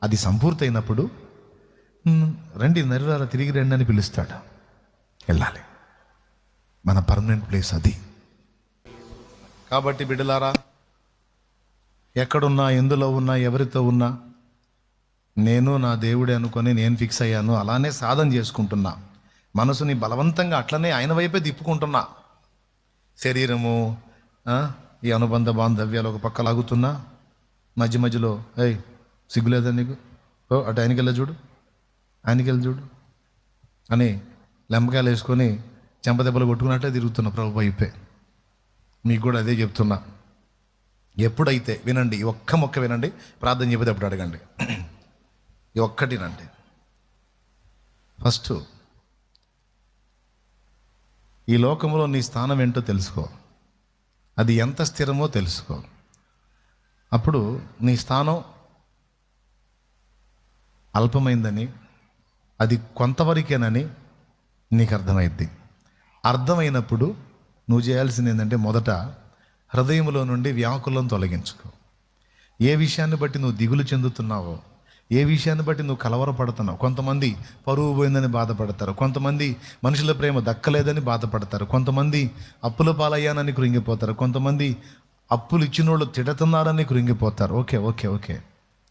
అది సంపూర్తయినప్పుడు రండి నరులారా తిరిగి రండి అని పిలుస్తాడు. వెళ్ళాలి. మన పర్మనెంట్ ప్లేస్ అది. కాబట్టి బిడ్డలారా, ఎక్కడున్నా, ఎందులో ఉన్నా, ఎవరితో ఉన్నా, నేను నా దేవుడే అనుకొని నేను ఫిక్స్ అయ్యాను. అలానే సాధన చేసుకుంటున్నా. మనసుని బలవంతంగా అట్లనే ఆయన వైపే తిప్పుకుంటున్నా. శరీరము, ఈ అనుబంధ బాంధవ్యాలు ఒక పక్క లాగుతున్నా, మధ్య మధ్యలో సిగ్గులేదా నీకు, అటు ఆయనకెళ్ళ చూడు, ఆయనకెళ్ళి చూడు అని లెంపకాయలు వేసుకొని చెంపదెబ్బలు కొట్టుకున్నట్టే తిరుగుతున్నా ప్రభు వైపే. మీకు కూడా అదే చెప్తున్నా. ఎప్పుడైతే వినండి, ఈ ఒక్క మొక్క వినండి, ప్రార్థన చెప్పేది ఎప్పుడు అడగండి. ఈ ఒక్కటినండి. ఫస్ట్ ఈ లోకంలో నీ స్థానం ఏంటో తెలుసుకో. అది ఎంత స్థిరమో తెలుసుకో. అప్పుడు నీ స్థానం అల్పమైందని, అది కొంతవరకేనని నీకు అర్థమైద్ది. అర్థమైనప్పుడు నువ్వు చేయాల్సింది ఏంటంటే, మొదట హృదయంలో నుండి వ్యాకులం తొలగించుకో. ఏ విషయాన్ని బట్టి నువ్వు దిగులు చెందుతున్నావో, ఏ విషయాన్ని బట్టి నువ్వు కలవరపడుతున్నావు. కొంతమంది పరువు పోయిందని బాధపడతారు, కొంతమంది మనుషుల ప్రేమ దక్కలేదని బాధపడతారు, కొంతమంది అప్పుల పాలయ్యానని కృంగిపోతారు, కొంతమంది అప్పులు ఇచ్చినోళ్ళు తిడుతున్నారని కృంగిపోతారు. ఓకే ఓకే ఓకే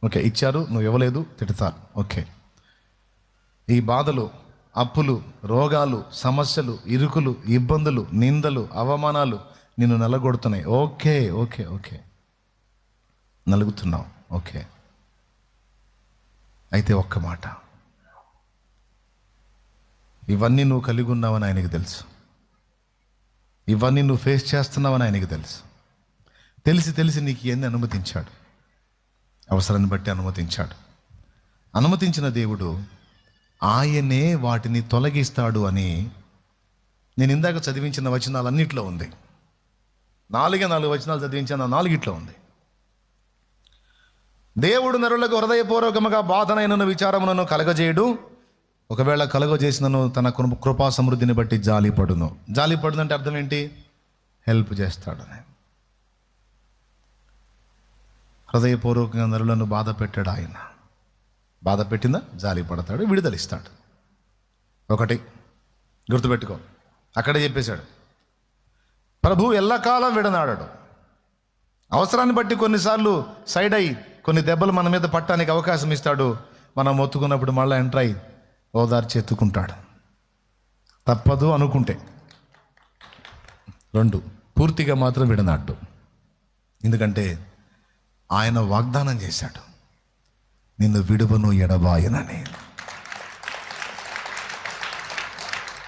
ఓకే ఇచ్చారు, నువ్వు ఇవ్వలేదు, తిడతారు. ఓకే, ఈ బాధలు, అప్పులు, రోగాలు, సమస్యలు, ఇరుకులు, ఇబ్బందులు, నిందలు, అవమానాలు నిన్ను నలగొడుతున్నాయి. ఓకే ఓకే ఓకే నలుగుతున్నావు. ఓకే, అయితే ఒక్క మాట, ఇవన్నీ నువ్వు కలిగి ఉన్నావని ఆయనకి తెలుసు. ఇవన్నీ నువ్వు ఫేస్ చేస్తున్నావని ఆయనకి తెలుసు. తెలిసి నీకు ఇవన్నీ అనుమతించాడు. అవసరాన్ని బట్టి అనుమతించాడు. అనుమతించిన దేవుడు ఆయనే వాటిని తొలగిస్తాడు అని నేను ఇందాక చదివించిన వచనాలన్నిట్లో ఉంది. 4 వచనాలు చదివించిన 4 ఉంది. దేవుడు నరులకు హృదయపూర్వకముగా బాధనైనను విచారములను కలగజేయడు. ఒకవేళ కలగజేసినను తన కృపా సమృద్ధిని బట్టి జాలిపడును. జాలిపడును అంటే అర్థం ఏంటి? హెల్ప్ చేస్తాడని. హృదయపూర్వకంగా నరులను బాధ పెట్టాడు ఆయన. బాధ పెట్టిందా జాలి పడతాడు, విడుదలిస్తాడు. ఒకటి గుర్తుపెట్టుకో, అక్కడే చెప్పేశాడు. ప్రభు ఎల్లకాలం విడనాడాడు. అవసరాన్ని బట్టి కొన్నిసార్లు సైడ్ అయ్యి కొన్ని దెబ్బలు మన మీద పట్టడానికి అవకాశం ఇస్తాడు. మనం మొత్తుకున్నప్పుడు మళ్ళీ ఎంటర్ అయ్యి ఓదార్చి ఎత్తుకుంటాడు. తప్పదు అనుకుంటే. 2, పూర్తిగా మాత్రం విడనాడు. ఎందుకంటే ఆయన వాగ్దానం చేశాడు, నిన్ను విడువను ఎడబాయనని.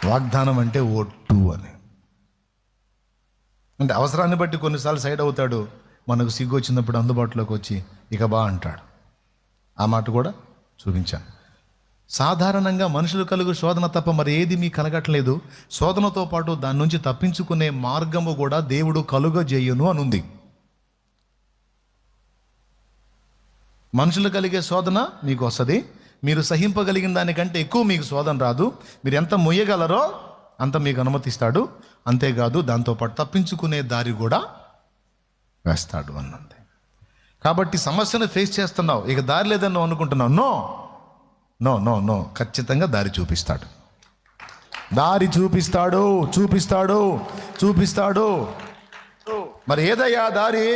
వాగ్దానం అంటే ఒట్టు అని. అంటే అవసరాన్ని బట్టి కొన్నిసార్లు సైడ్ అవుతాడు. మనకు సిగ్గు వచ్చినప్పుడు అందుబాటులోకి వచ్చి ఇక బా అంటాడు. ఆ మాట కూడా చూపించాను. సాధారణంగా మనుషులు కలుగు శోధన తప్ప మరి ఏది మీకు కలగట్లేదు. శోధనతో పాటు దాని నుంచి తప్పించుకునే మార్గము కూడా దేవుడు కలుగజేయును అని ఉంది. మనుషులు కలిగే శోధన మీకు వస్తుంది, మీరు సహింపగలిగిన దానికంటే ఎక్కువ మీకు శోధన రాదు. మీరు ఎంత మొయ్యగలరో అంత మీకు అనుమతిస్తాడు. అంతేకాదు దాంతోపాటు తప్పించుకునే దారి కూడా వేస్తాడు అన్నది. కాబట్టి సమస్యను ఫేస్ చేస్తున్నావు, ఇక దారి లేదని నువ్వు అనుకుంటున్నావు. నో నో నో నో ఖచ్చితంగా దారి చూపిస్తాడు. దారి చూపిస్తాడు చూపిస్తాడు చూపిస్తాడు. మరి ఏదయ్యా దారి?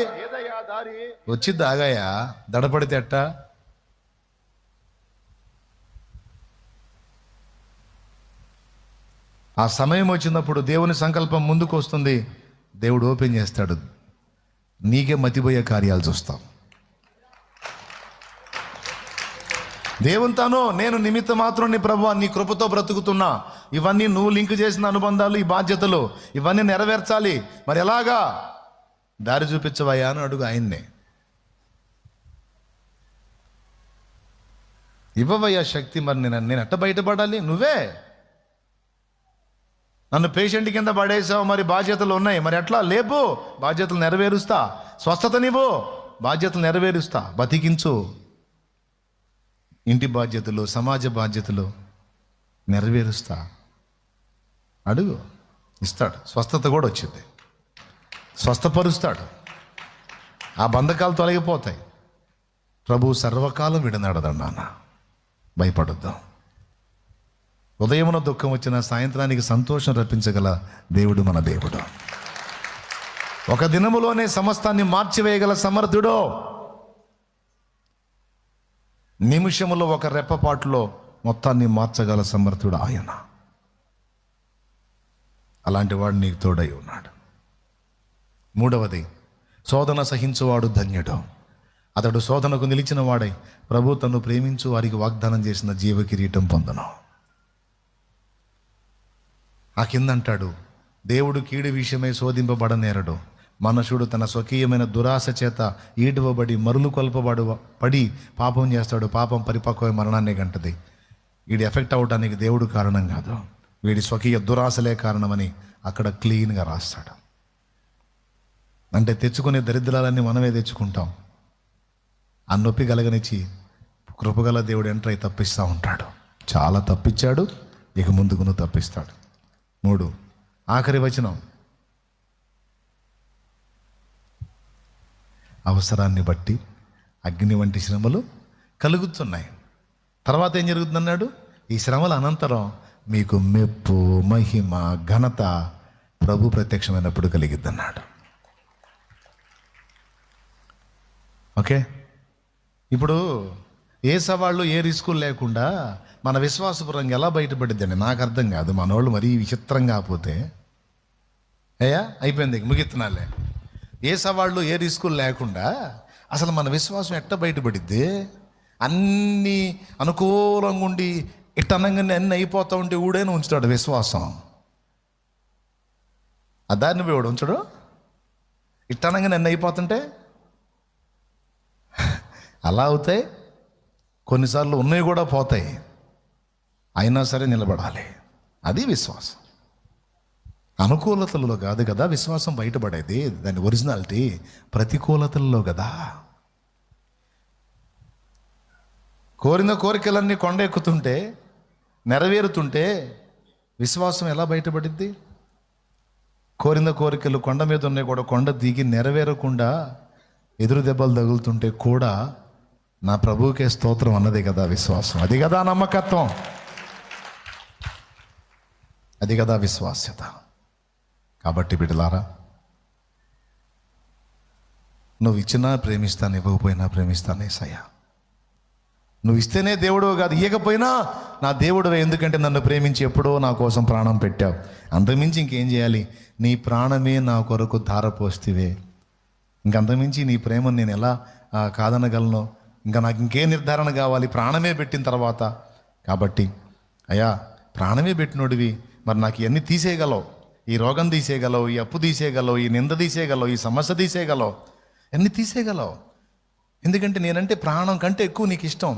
వచ్చిద్ది ఆగాయా, దడపడితే అట్ట. ఆ సమయం వచ్చినప్పుడు దేవుని సంకల్పం ముందుకు వస్తుంది, దేవుడు ఓపెన్ చేస్తాడు, నీకే మతిపోయే కార్యాలు చూస్తాం. దేవుని తాను నేను నిమిత్త మాత్రం నీ ప్రభువా నీ కృపతో బ్రతుకుతున్నా, ఇవన్నీ నువ్వు లింక్ చేసిన అనుబంధాలు, ఈ బాధ్యతలు ఇవన్నీ నెరవేర్చాలి. మరి ఎలాగా? దారి చూపించవయ్యా అని అడుగు ఆయన్నే. ఇవ్వవయ్యా శక్తి. మరి నేను ఎట్ట బయటపడాలి? నువ్వే నన్ను పేషెంట్ కింద పడేసావు, మరి బాధ్యతలు ఉన్నాయి, మరి ఎట్లా? లేపు, బాధ్యతలు నెరవేరుస్తా. స్వస్థతనివ్వు, బాధ్యతలు నెరవేరుస్తా. బతికించు, ఇంటి బాధ్యతలు, సమాజ బాధ్యతలు నెరవేరుస్తా. అడుగు, ఇస్తాడు. స్వస్థత కూడా వచ్చింది, స్వస్థపరుస్తాడు. ఆ బంధకాలు తొలగిపోతాయి. ప్రభు సర్వకాలం విడనాడదాం నాన్న, భయపడొద్దాం. ఉదయమున దుఃఖం వచ్చిన సాయంత్రానికి సంతోషం రప్పించగల దేవుడు మన దేవుడు. ఒక దినములోనే సమస్తాన్ని మార్చివేయగల సమర్థుడు. నిమిషములో ఒక రెప్పపాటులో మొత్తాన్ని మార్చగల సమర్థుడు ఆయన. అలాంటి వాడు నీకు తోడై ఉన్నాడు. మూడవది, శోధన సహించువాడు ధన్యుడు. అతడు శోధనకు నిలిచిన వాడై ప్రభు తను ప్రేమించు వారికి వాగ్దానం చేసిన జీవ కిరీటం పొందను. ఆ కింద అంటాడు, దేవుడు కీడు విషయమై శోధింపబడనేరడు. మనుషుడు తన స్వకీయమైన దురాశ చేత ఈడువబడి మరులు పడి పాపం చేస్తాడు. పాపం పరిపక్వమైన మరణాన్ని గంటది. వీడి ఎఫెక్ట్ అవడానికి దేవుడు కారణం కాదు, వీడి స్వకీయ దురాశలే కారణమని అక్కడ క్లీన్గా రాస్తాడు. అంటే తెచ్చుకునే దరిద్రాలన్నీ మనమే తెచ్చుకుంటాం. ఆ నొప్పి కలగనిచ్చి కృపగల దేవుడు ఎంటర్ అయి తప్పిస్తూ ఉంటాడు. చాలా తప్పించాడు, ఇక ముందుకు తప్పిస్తాడు. 3, ఆఖరి వచనం, అవసరాన్ని బట్టి అగ్ని వంటి శ్రమలు కలుగుతున్నాయి. తర్వాత ఏం జరుగుతుందన్నాడు? ఈ శ్రమల అనంతరం మీకు మెప్పు, మహిమ, ఘనత ప్రభు ప్రత్యక్షమైనప్పుడు కలిగిద్దన్నాడు. ఓకే, ఇప్పుడు ఏ సవాళ్ళు, ఏ రిస్కులు లేకుండా మన విశ్వాసపురంగా ఎలా బయటపడిద్దండి? నాకు అర్థం కాదు. మనోళ్ళు మరీ విచిత్రంగా పోతే అయిపోయింది, ముగిస్తున్నాలే. ఏ సవాళ్ళు, ఏ రిస్కులు లేకుండా అసలు మన విశ్వాసం ఎట్ట బయటపడిద్ది? అన్నీ అనుకూలంగా ఉండి ఇట్టనంగానే అన్నీ అయిపోతూ ఉంటే ఊడైనా ఉంచుతాడు విశ్వాసం. ఆ దారిని పోయి ఉంచడు. ఇట్టనంగానే అన్నీ అయిపోతుంటే అలా అవుతాయి. కొన్నిసార్లు ఉన్నవి కూడా పోతాయి, అయినా సరే నిలబడాలి. అది విశ్వాసం. అనుకూలతలలో కాదు కదా విశ్వాసం బయటపడేది. దాని ఒరిజినాలిటీ ప్రతికూలతల్లో కదా. కోరిన కోరికలన్నీ కొండ ఎక్కుతుంటే, నెరవేరుతుంటే విశ్వాసం ఎలా బయటపడిద్ది? కోరిన కోరికలు కొండ మీద ఉన్నాయి కూడా కొండ దిగి నెరవేరకుండా ఎదురు దెబ్బలు తగులుతుంటే కూడా నా ప్రభువుకే స్తోత్రం అన్నది కదా విశ్వాసం. అది కదా నమ్మకత్వం, అది కదా విశ్వాస్యత. కాబట్టి బిడ్డలారా, నువ్వు ఇచ్చినా ప్రేమిస్తాను, ఇవ్వకపోయినా ప్రేమిస్తాను యేసయ్య. నువ్వు ఇస్తేనే దేవుడు కాదు, ఇవ్వకపోయినా నా దేవుడు. ఎందుకంటే నన్ను ప్రేమించి ఎప్పుడో నా కోసం ప్రాణం పెట్టావు. అంతకుమించి ఇంకేం చేయాలి? నీ ప్రాణమే నా కొరకు ధారపోస్తివే. ఇంకంతకుమించి నీ ప్రేమను నేను ఎలా కాదనగలను? ఇంకా నాకు ఇంకే నిర్ధారణ కావాలి? ప్రాణమే పెట్టిన తర్వాత. కాబట్టి అయ్యా, ప్రాణమే పెట్టినోడివి, మరి నాకు ఇవన్నీ తీసేయగలవు. ఈ రోగం తీసేయగలవు, ఈ అప్పు తీసేయగలవు, ఈ నింద తీసేయగలవు, ఈ సమస్య తీసేయగలవు, అన్నీ తీసేయగలవు. ఎందుకంటే నేనంటే ప్రాణం కంటే ఎక్కువ నీకు ఇష్టం.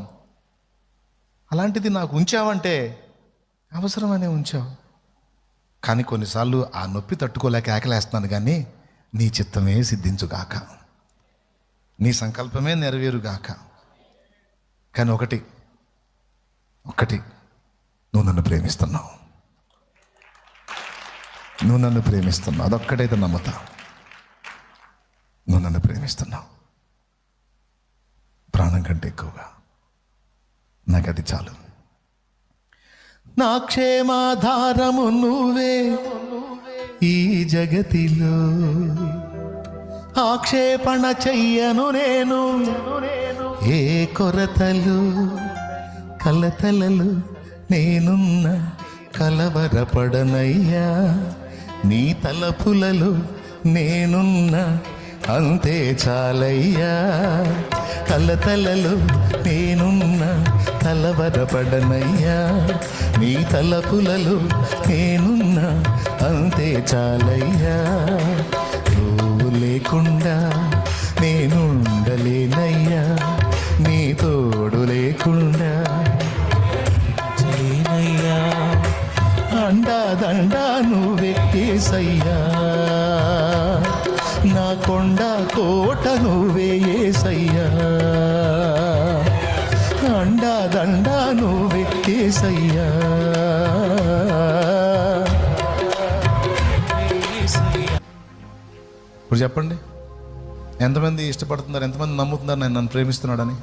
అలాంటిది నాకు ఉంచావంటే అవసరమనే ఉంచావు. కానీ కొన్నిసార్లు ఆ నొప్పి తట్టుకోలేక ఆకలేస్తున్నాను, కానీ నీ చిత్తమే సిద్ధించుగాక, నీ సంకల్పమే నెరవేరుగాక. కానీ ఒకటి నువ్వు నన్ను ప్రేమిస్తున్నావు, అదొక్కటైతే నమ్ముతా. నువ్వు నన్ను ప్రేమిస్తున్నావు, ప్రాణం కంటే ఎక్కువగా. నాకు అది చాలు. నా క్షేమాధారము నువ్వే ఈ జగతిలో, ఆక్షేపణ చెయ్యను నేను ఏ కొరతలు కలతలలు నేనున్న కలవరపడనయ్యా. నీ తలపులలో నేనున్న అంతే చాలయ్యా. కలతలలో నేనున్న కలవరపడనయ్యా. నీ తలపులలో నేనున్న అంతే చాలయ్యా. నువ్వు లేకుండా నేనుండలేనయ్యా, నీ తోడు లేకుండా లేనయ్యా. అండా దండా నువ్వెక్కేసయ్యా, నా కొండ కోట నువ్వే యేసయ్యా. అండా దండా నువ్వెక్కేసయ్యా. ఇప్పుడు చెప్పండి, ఎంతమంది ఇష్టపడుతున్నారు, ఎంతమంది నమ్ముతున్నారు నేను నన్ను ప్రేమిస్తున్నాడని?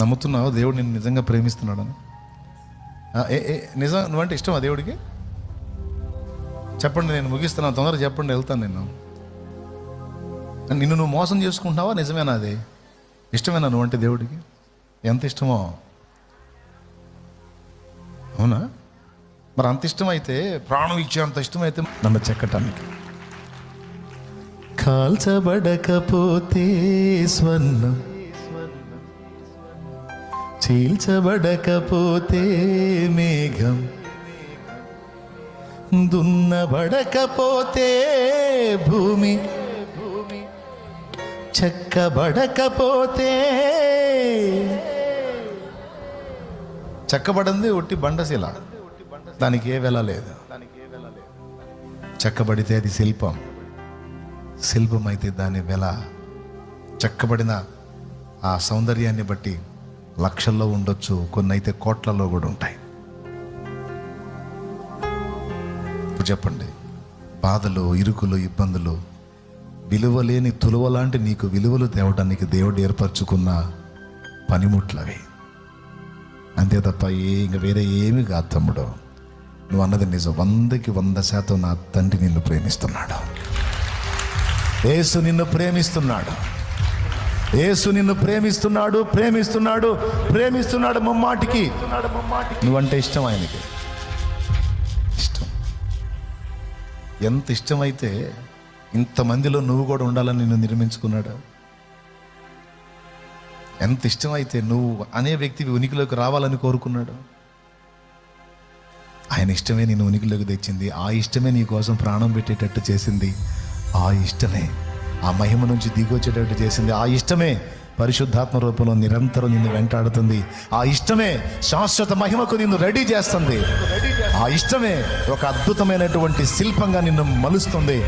నమ్ముతున్నావు దేవుడు నిన్ను నిజంగా ప్రేమిస్తున్నాడని? నిజం నువ్వంటే ఇష్టమా దేవుడికి? చెప్పండి, నేను ముగిస్తున్నాను, తొందరగా చెప్పండి, వెళ్తాను. నిన్ను నువ్వు మోసం చేసుకుంటున్నావా? నిజమేనా? అది ఇష్టమేనా నువ్వంటే దేవుడికి? ఎంత ఇష్టమో, అవునా? మరి అంత ఇష్టమైతే, ప్రాణం ఇచ్చే అంత ఇష్టమైతే నన్ను చెక్కటానికి. కాల్చబడకపోతే స్వర్ణం, చీల్చబడకపోతే మేఘం, దున్నబడకపోతే భూమి, చెక్కబడకపోతే, చెక్కబడింది ఒట్టి బండశిల, దానికి ఏ వెల లేదు. చెక్కబడితే అది శిల్పం, శిల్పం అయితే దాని వెల, చెక్కబడిన ఆ సౌందర్యాన్ని బట్టి లక్షల్లో ఉండొచ్చు, కొన్ని అయితే కోట్లలో కూడా ఉంటాయి. ఇప్పుడు చెప్పండి, బాధలు, ఇరుకులు, ఇబ్బందులు, విలువలేని తులువ లాంటి నీకు విలువలు తేవడానికి దేవుడు ఏర్పరచుకున్న పనిముట్లవి, అంతే తప్ప ఇంకా వేరే ఏమి కాదు తమ్ముడు. నువ్వు అన్నది నిజం, 100కి 100% నా తండ్రి నిన్ను ప్రేమిస్తున్నాడు. యేసు నిన్ను ప్రేమిస్తున్నాడు, యేసు నిన్ను ప్రేమిస్తున్నాడు, ప్రేమిస్తున్నాడు, ప్రేమిస్తున్నాడు ముమ్మాటికి. నువ్వంటే ఇష్టం ఆయనకి, ఇష్టం. ఎంత ఇష్టమైతే ఇంతమందిలో నువ్వు కూడా ఉండాలని నిన్ను నిర్మించుకున్నాడు. ఎంత ఇష్టమైతే నువ్వు అనే వ్యక్తివి ఉనికిలోకి రావాలని కోరుకున్నాడు. ఆయన ఇష్టమే నిన్ను ఉనికిలోకి తెచ్చింది, ఆ ఇష్టమే నీ కోసం ప్రాణం పెట్టేటట్టు చేసింది, ఆ ఇష్టమే ఆ మహిమ నుంచి దిగొచ్చేటట్టు చేసింది, ఆ ఇష్టమే పరిశుద్ధాత్మ రూపంలో నిరంతరం నిన్ను వెంటాడుతుంది, ఆ ఇష్టమే శాశ్వత మహిమకు నిన్ను రెడీ చేస్తుంది, ఆ ఇష్టమే ఒక అద్భుతమైనటువంటి శిల్పంగా నిన్ను మలుస్తుంది.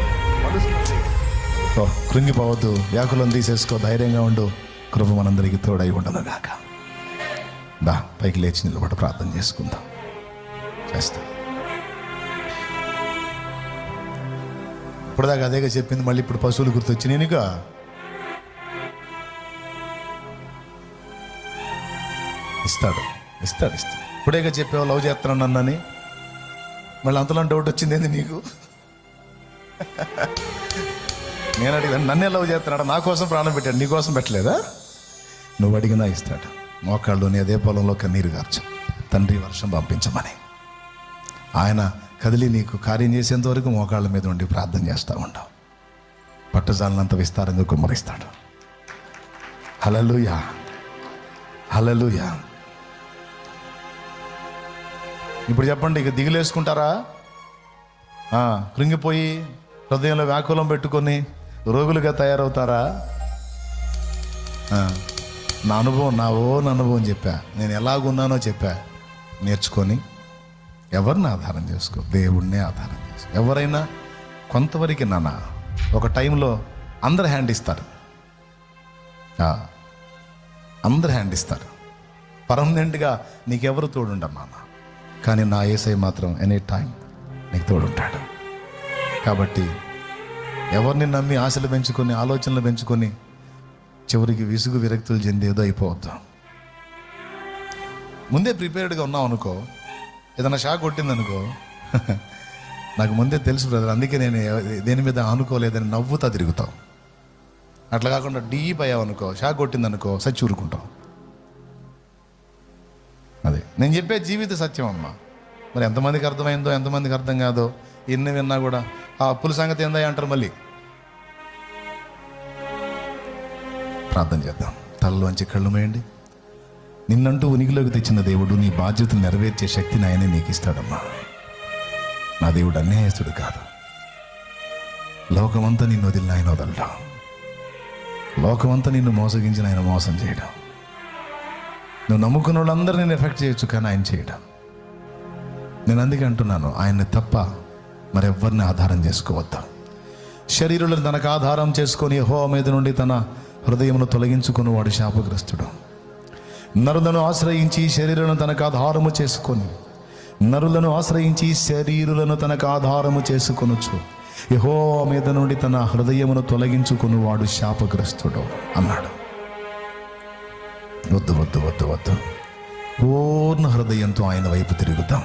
కృంగిపోవద్దు, వ్యాకులం తీసేసుకో, ధైర్యంగా ఉండు. కృప మనందరికీ తోడై ఉండదు గాక. దా పైకి లేచి నిలబడి ప్రార్థన చేసుకుందాం. చేస్తాం. ఇప్పుడుదాకా అదేగా చెప్పింది, మళ్ళీ ఇప్పుడు పశువులు గుర్తొచ్చి నేనుగా ఇస్తాడు. ఇప్పుడేగా చెప్పావు లవ్ చేస్తున్నాను నన్నని, మళ్ళీ అంతలో డౌట్ వచ్చింది ఏంది నీకు? నేను అడిగాను, నన్నే లవ్ చేస్తున్నాడు, నా కోసం ప్రాణం పెట్టాడు, నీ కోసం పెట్టలేదా? నువ్వు అడిగినా ఇస్తాడు. మోకాళ్ళుని అదే పొలంలో కన్నీరు గార్చు, తండ్రి వర్షం పంపించమని. ఆయన కదిలి నీకు కార్యం చేసేంత వరకు మోకాళ్ళ మీద ఉండి ప్రార్థన చేస్తూ ఉంటావు. పట్టుజాలనంత విస్తారంగా కుమ్మరిస్తాడు. హల్లెలూయా, హల్లెలూయా. ఇప్పుడు చెప్పండి, ఇక దిగులేసుకుంటారా? కృంగిపోయి హృదయంలో వ్యాకులం పెట్టుకొని రోగులుగా తయారవుతారా? నా అనుభవం, నా ఓన్ అనుభవం చెప్పా, నేను ఎలాగున్నానో చెప్పా. నేర్చుకొని ఎవరిని ఆధారం చేసుకో, దేవుణ్ణే ఆధారం చేసుకో. ఎవరైనా కొంతవరకు నాన్న ఒక టైంలో అందరు హ్యాండ్ ఇస్తారు, అందరు హ్యాండ్ ఇస్తారు. పర్మనెంట్గా నీకెవరు తోడుండరు నాన్న, కానీ నా యేసయ్య మాత్రం ఎనీ టైం నీకు తోడుంటాడు. కాబట్టి ఎవరిని నమ్మి ఆశలు పెంచుకొని ఆలోచనలు పెంచుకొని చివరికి విసుగు విరక్తులు చెంది ఏదో అయిపోవద్దు. ముందే ప్రిపేర్డ్గా ఉన్నాం అనుకో, ఏదైనా షాక్ కొట్టిందనుకో, నాకు ముందే తెలుసు బ్రదర్, అందుకే నేను దేని మీద అనుకోలేదని నవ్వుతా తిరుగుతావు. అట్లా కాకుండా డీప్ అయ్యావు అనుకో, షాక్ కొట్టిందనుకో సచ్చి ఊరుకుంటావు. అదే నేను చెప్పే జీవిత సత్యం అమ్మ. మరి ఎంతమందికి అర్థమైందో ఎంతమందికి అర్థం కాదో, ఎన్ని విన్నా కూడా ఆ అప్పుల సంగతి ఏందా అంటారు. మళ్ళీ ప్రార్థన చేద్దాం. తలలోంచి కళ్ళు మేయండి. నిన్నంటూ ఉనికిలోకి తెచ్చిన దేవుడు నీ బాధ్యతను నెరవేర్చే శక్తిని ఆయనే నీకు ఇస్తాడమ్మా. నా దేవుడు అన్యాయస్తుడు కాదు. లోకమంతా నిన్ను వదిలిన ఆయన వదలడం, లోకమంతా నిన్ను మోసగించిన ఆయన మోసం చేయడం, నువ్వు నమ్ముకున్న వాళ్ళందరూ నేను ఎఫెక్ట్ చేయొచ్చు, కానీ ఆయన చేయడం. నేను అందుకే అంటున్నాను, ఆయన్ని తప్ప మరెవ్వరిని ఆధారం చేసుకోవద్దు. శరీరులను తనకు ఆధారం చేసుకొని యెహోవా మీద నుండి తన హృదయమును తొలగించుకుని వాడు శాపగ్రస్తుడు. నరులను ఆశ్రయించి శరీరులను తనకు ఆధారము చేసుకొని, నరులను ఆశ్రయించి శరీరులను తనకు ఆధారము చేసుకొనొచ్చు, యెహోవా మీద నుండి తన హృదయమును తొలగించుకుని వాడు శాపగ్రస్తుడు అన్నాడు. వద్దు వద్దు వద్దు వద్దు, పూర్ణ హృదయంతో ఆయన వైపు తిరుగుతాం.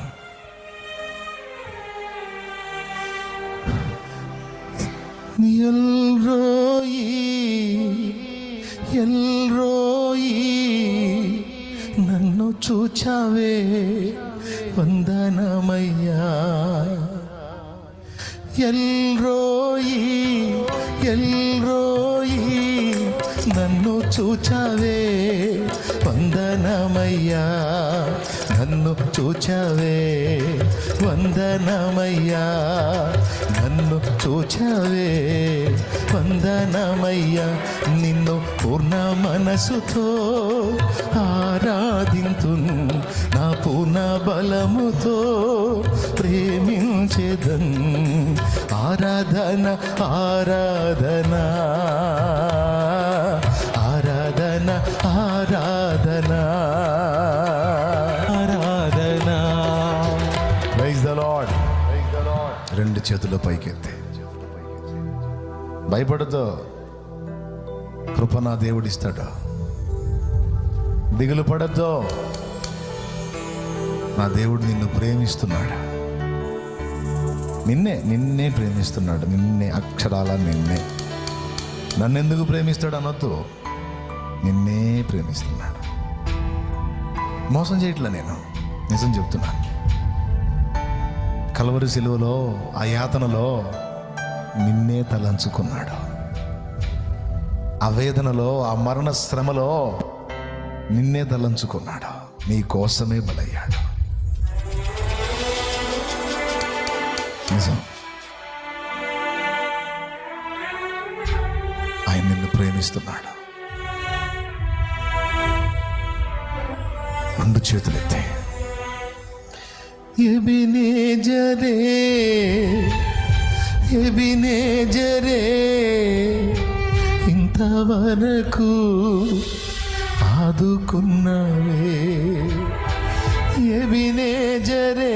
ఎల్రోయి ఎల్రోయి నన్ను చూచావే వందనమయ్యా. ఎల్రోయి ఎల్రోయి నన్ను చూచావే వందనమయ్యా, నన్ను చూచావే వందనమయ్యా, నన్ను చూచావే వందనమయ్యా. నిన్ను పూర్ణ మనసుతో ఆరాధింతున్, నా పూర్ణ బలముతో ప్రేమించెదన్. ఆరాధన ఆరాధన ఆరాధన ఆరాధన ఆరాధన. Praise the Lord. రెండు చేతులు పైకెత్తి భయపడతో, కృప నా దేవుడు ఇస్తాడు. దిగులు పడద్దు, నా దేవుడు నిన్ను ప్రేమిస్తున్నాడు. నిన్నే ప్రేమిస్తున్నాడు. నిన్నే, అక్షరాల నిన్నే. నన్నెందుకు ప్రేమిస్తాడు అనొద్దు, నిన్నే ప్రేమిస్తున్నాడు. మోసం చేయట్లా, నేను నిజం చెప్తున్నాను. కల్వరి సిలువలో ఆ యాతనలో నిన్నే తలంచుకున్నాడు. ఆ వేదనలో, ఆ మరణ శ్రమలో నిన్నే తలంచుకున్నాడు. నీ కోసమే బలయ్యాడు. నిజం. ఆయన నిన్ను ప్రేమిస్తున్నాడు. రెండు చేతులెత్తే ఎబినేజరే ఎబినేజరే ఇంతవరకు ఆదుకున్నవే. ఎబినేజరే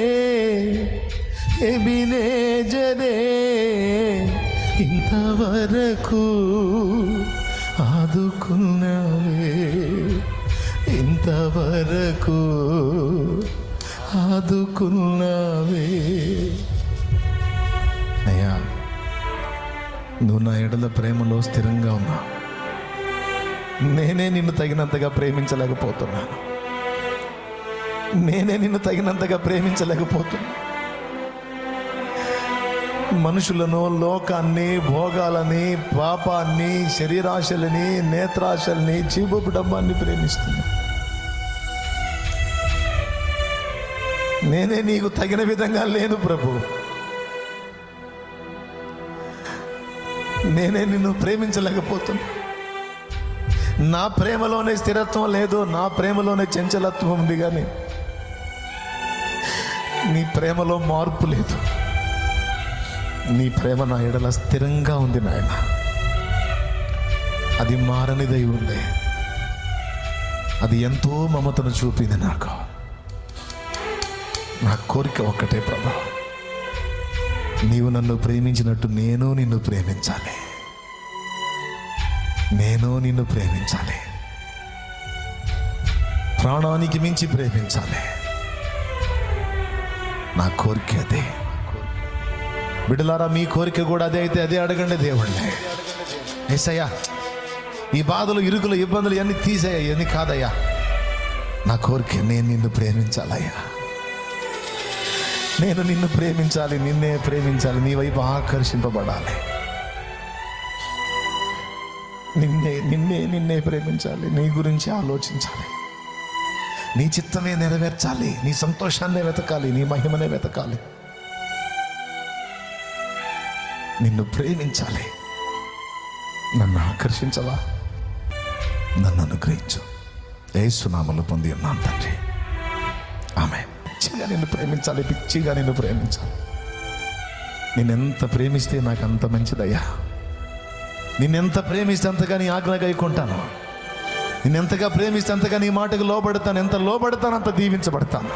ఎబినేజరే ఇంతవరకు ఆదుకున్నవే, ఇంతవరకు ఆదుకున్నవే. అయ్యా, నువ్వు నా ఎడల ప్రేమలో స్థిరంగా ఉన్నా. నేనే నిన్ను తగినంతగా ప్రేమించలేకపోతున్నాను. నేనే నిన్ను తగినంతగా ప్రేమించలేకపోతున్నా. మనుషులను, లోకాన్ని, భోగాలని, పాపాన్ని, శరీరాశలని, నేత్రాశల్ని, చీబొబ్బు డబ్బాన్ని ప్రేమిస్తున్నా. నేనే నీకు తగిన విధంగా లేను ప్రభు. నేనే నిన్ను ప్రేమించలేకపోతున్నా. నా ప్రేమలోనే స్థిరత్వం లేదు, నా ప్రేమలోనే చంచలత్వం ఉంది, కానీ నీ ప్రేమలో మార్పు లేదు. నీ ప్రేమ నా ఎడల స్థిరంగా ఉంది నాయన. అది మారనిదై ఉంది. అది ఎంతో మమతను చూపింది నాకు. నా కోరిక ఒక్కటే ప్రభా, నీవు నన్ను ప్రేమించినట్టు నేను నిన్ను ప్రేమించాలి. నేను నిన్ను ప్రేమించాలి, ప్రాణానికి మించి ప్రేమించాలి. నా కోరిక అదే. బిడ్డలారా, మీ కోరిక కూడా అదే అయితే అదే అడగండి దేవుణ్ణి. యేసయ్యా, ఈ బాధలు, ఇరుకులు, ఇబ్బందులు ఇవన్నీ తీసేయ్యా, ఇవన్నీ కాదయ్యా. నా కోరిక నేను నిన్ను ప్రేమించాలయ్యా. నేను నిన్ను ప్రేమించాలి, నిన్నే ప్రేమించాలి, నీ వైపు ఆకర్షింపబడాలి. నిన్నే నిన్నే నిన్నే ప్రేమించాలి, నీ గురించి ఆలోచించాలి, నీ చిత్తమే నెరవేర్చాలి, నీ సంతోషాన్నే వెతకాలి, నీ మహిమనే వెతకాలి. నిన్ను ప్రేమించాలి. నన్ను ఆకర్షించవా? నన్ను అనుగ్రహించు. యేసు నామములో పొంది ఉన్నాను తండ్రి, ఆమేన్. పిచ్చిగా నిన్ను ప్రేమించాలి, పిచ్చిగా నిన్ను ప్రేమించాలి. నిన్నెంత ప్రేమిస్తే నాకు అంత మంచిదయ్యా. నిన్నెంత ప్రేమిస్తే అంతగా నీ ఆజ్ఞ గైకొంటాను. నిన్నెంతగా ప్రేమిస్తే అంతగా నీ మాటకు లోబడతాను. ఎంత లోబడతాను అంత దీవించబడతాను.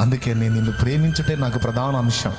అందుకే నేను నిన్ను ప్రేమించుటే నాకు ప్రధాన అంశం.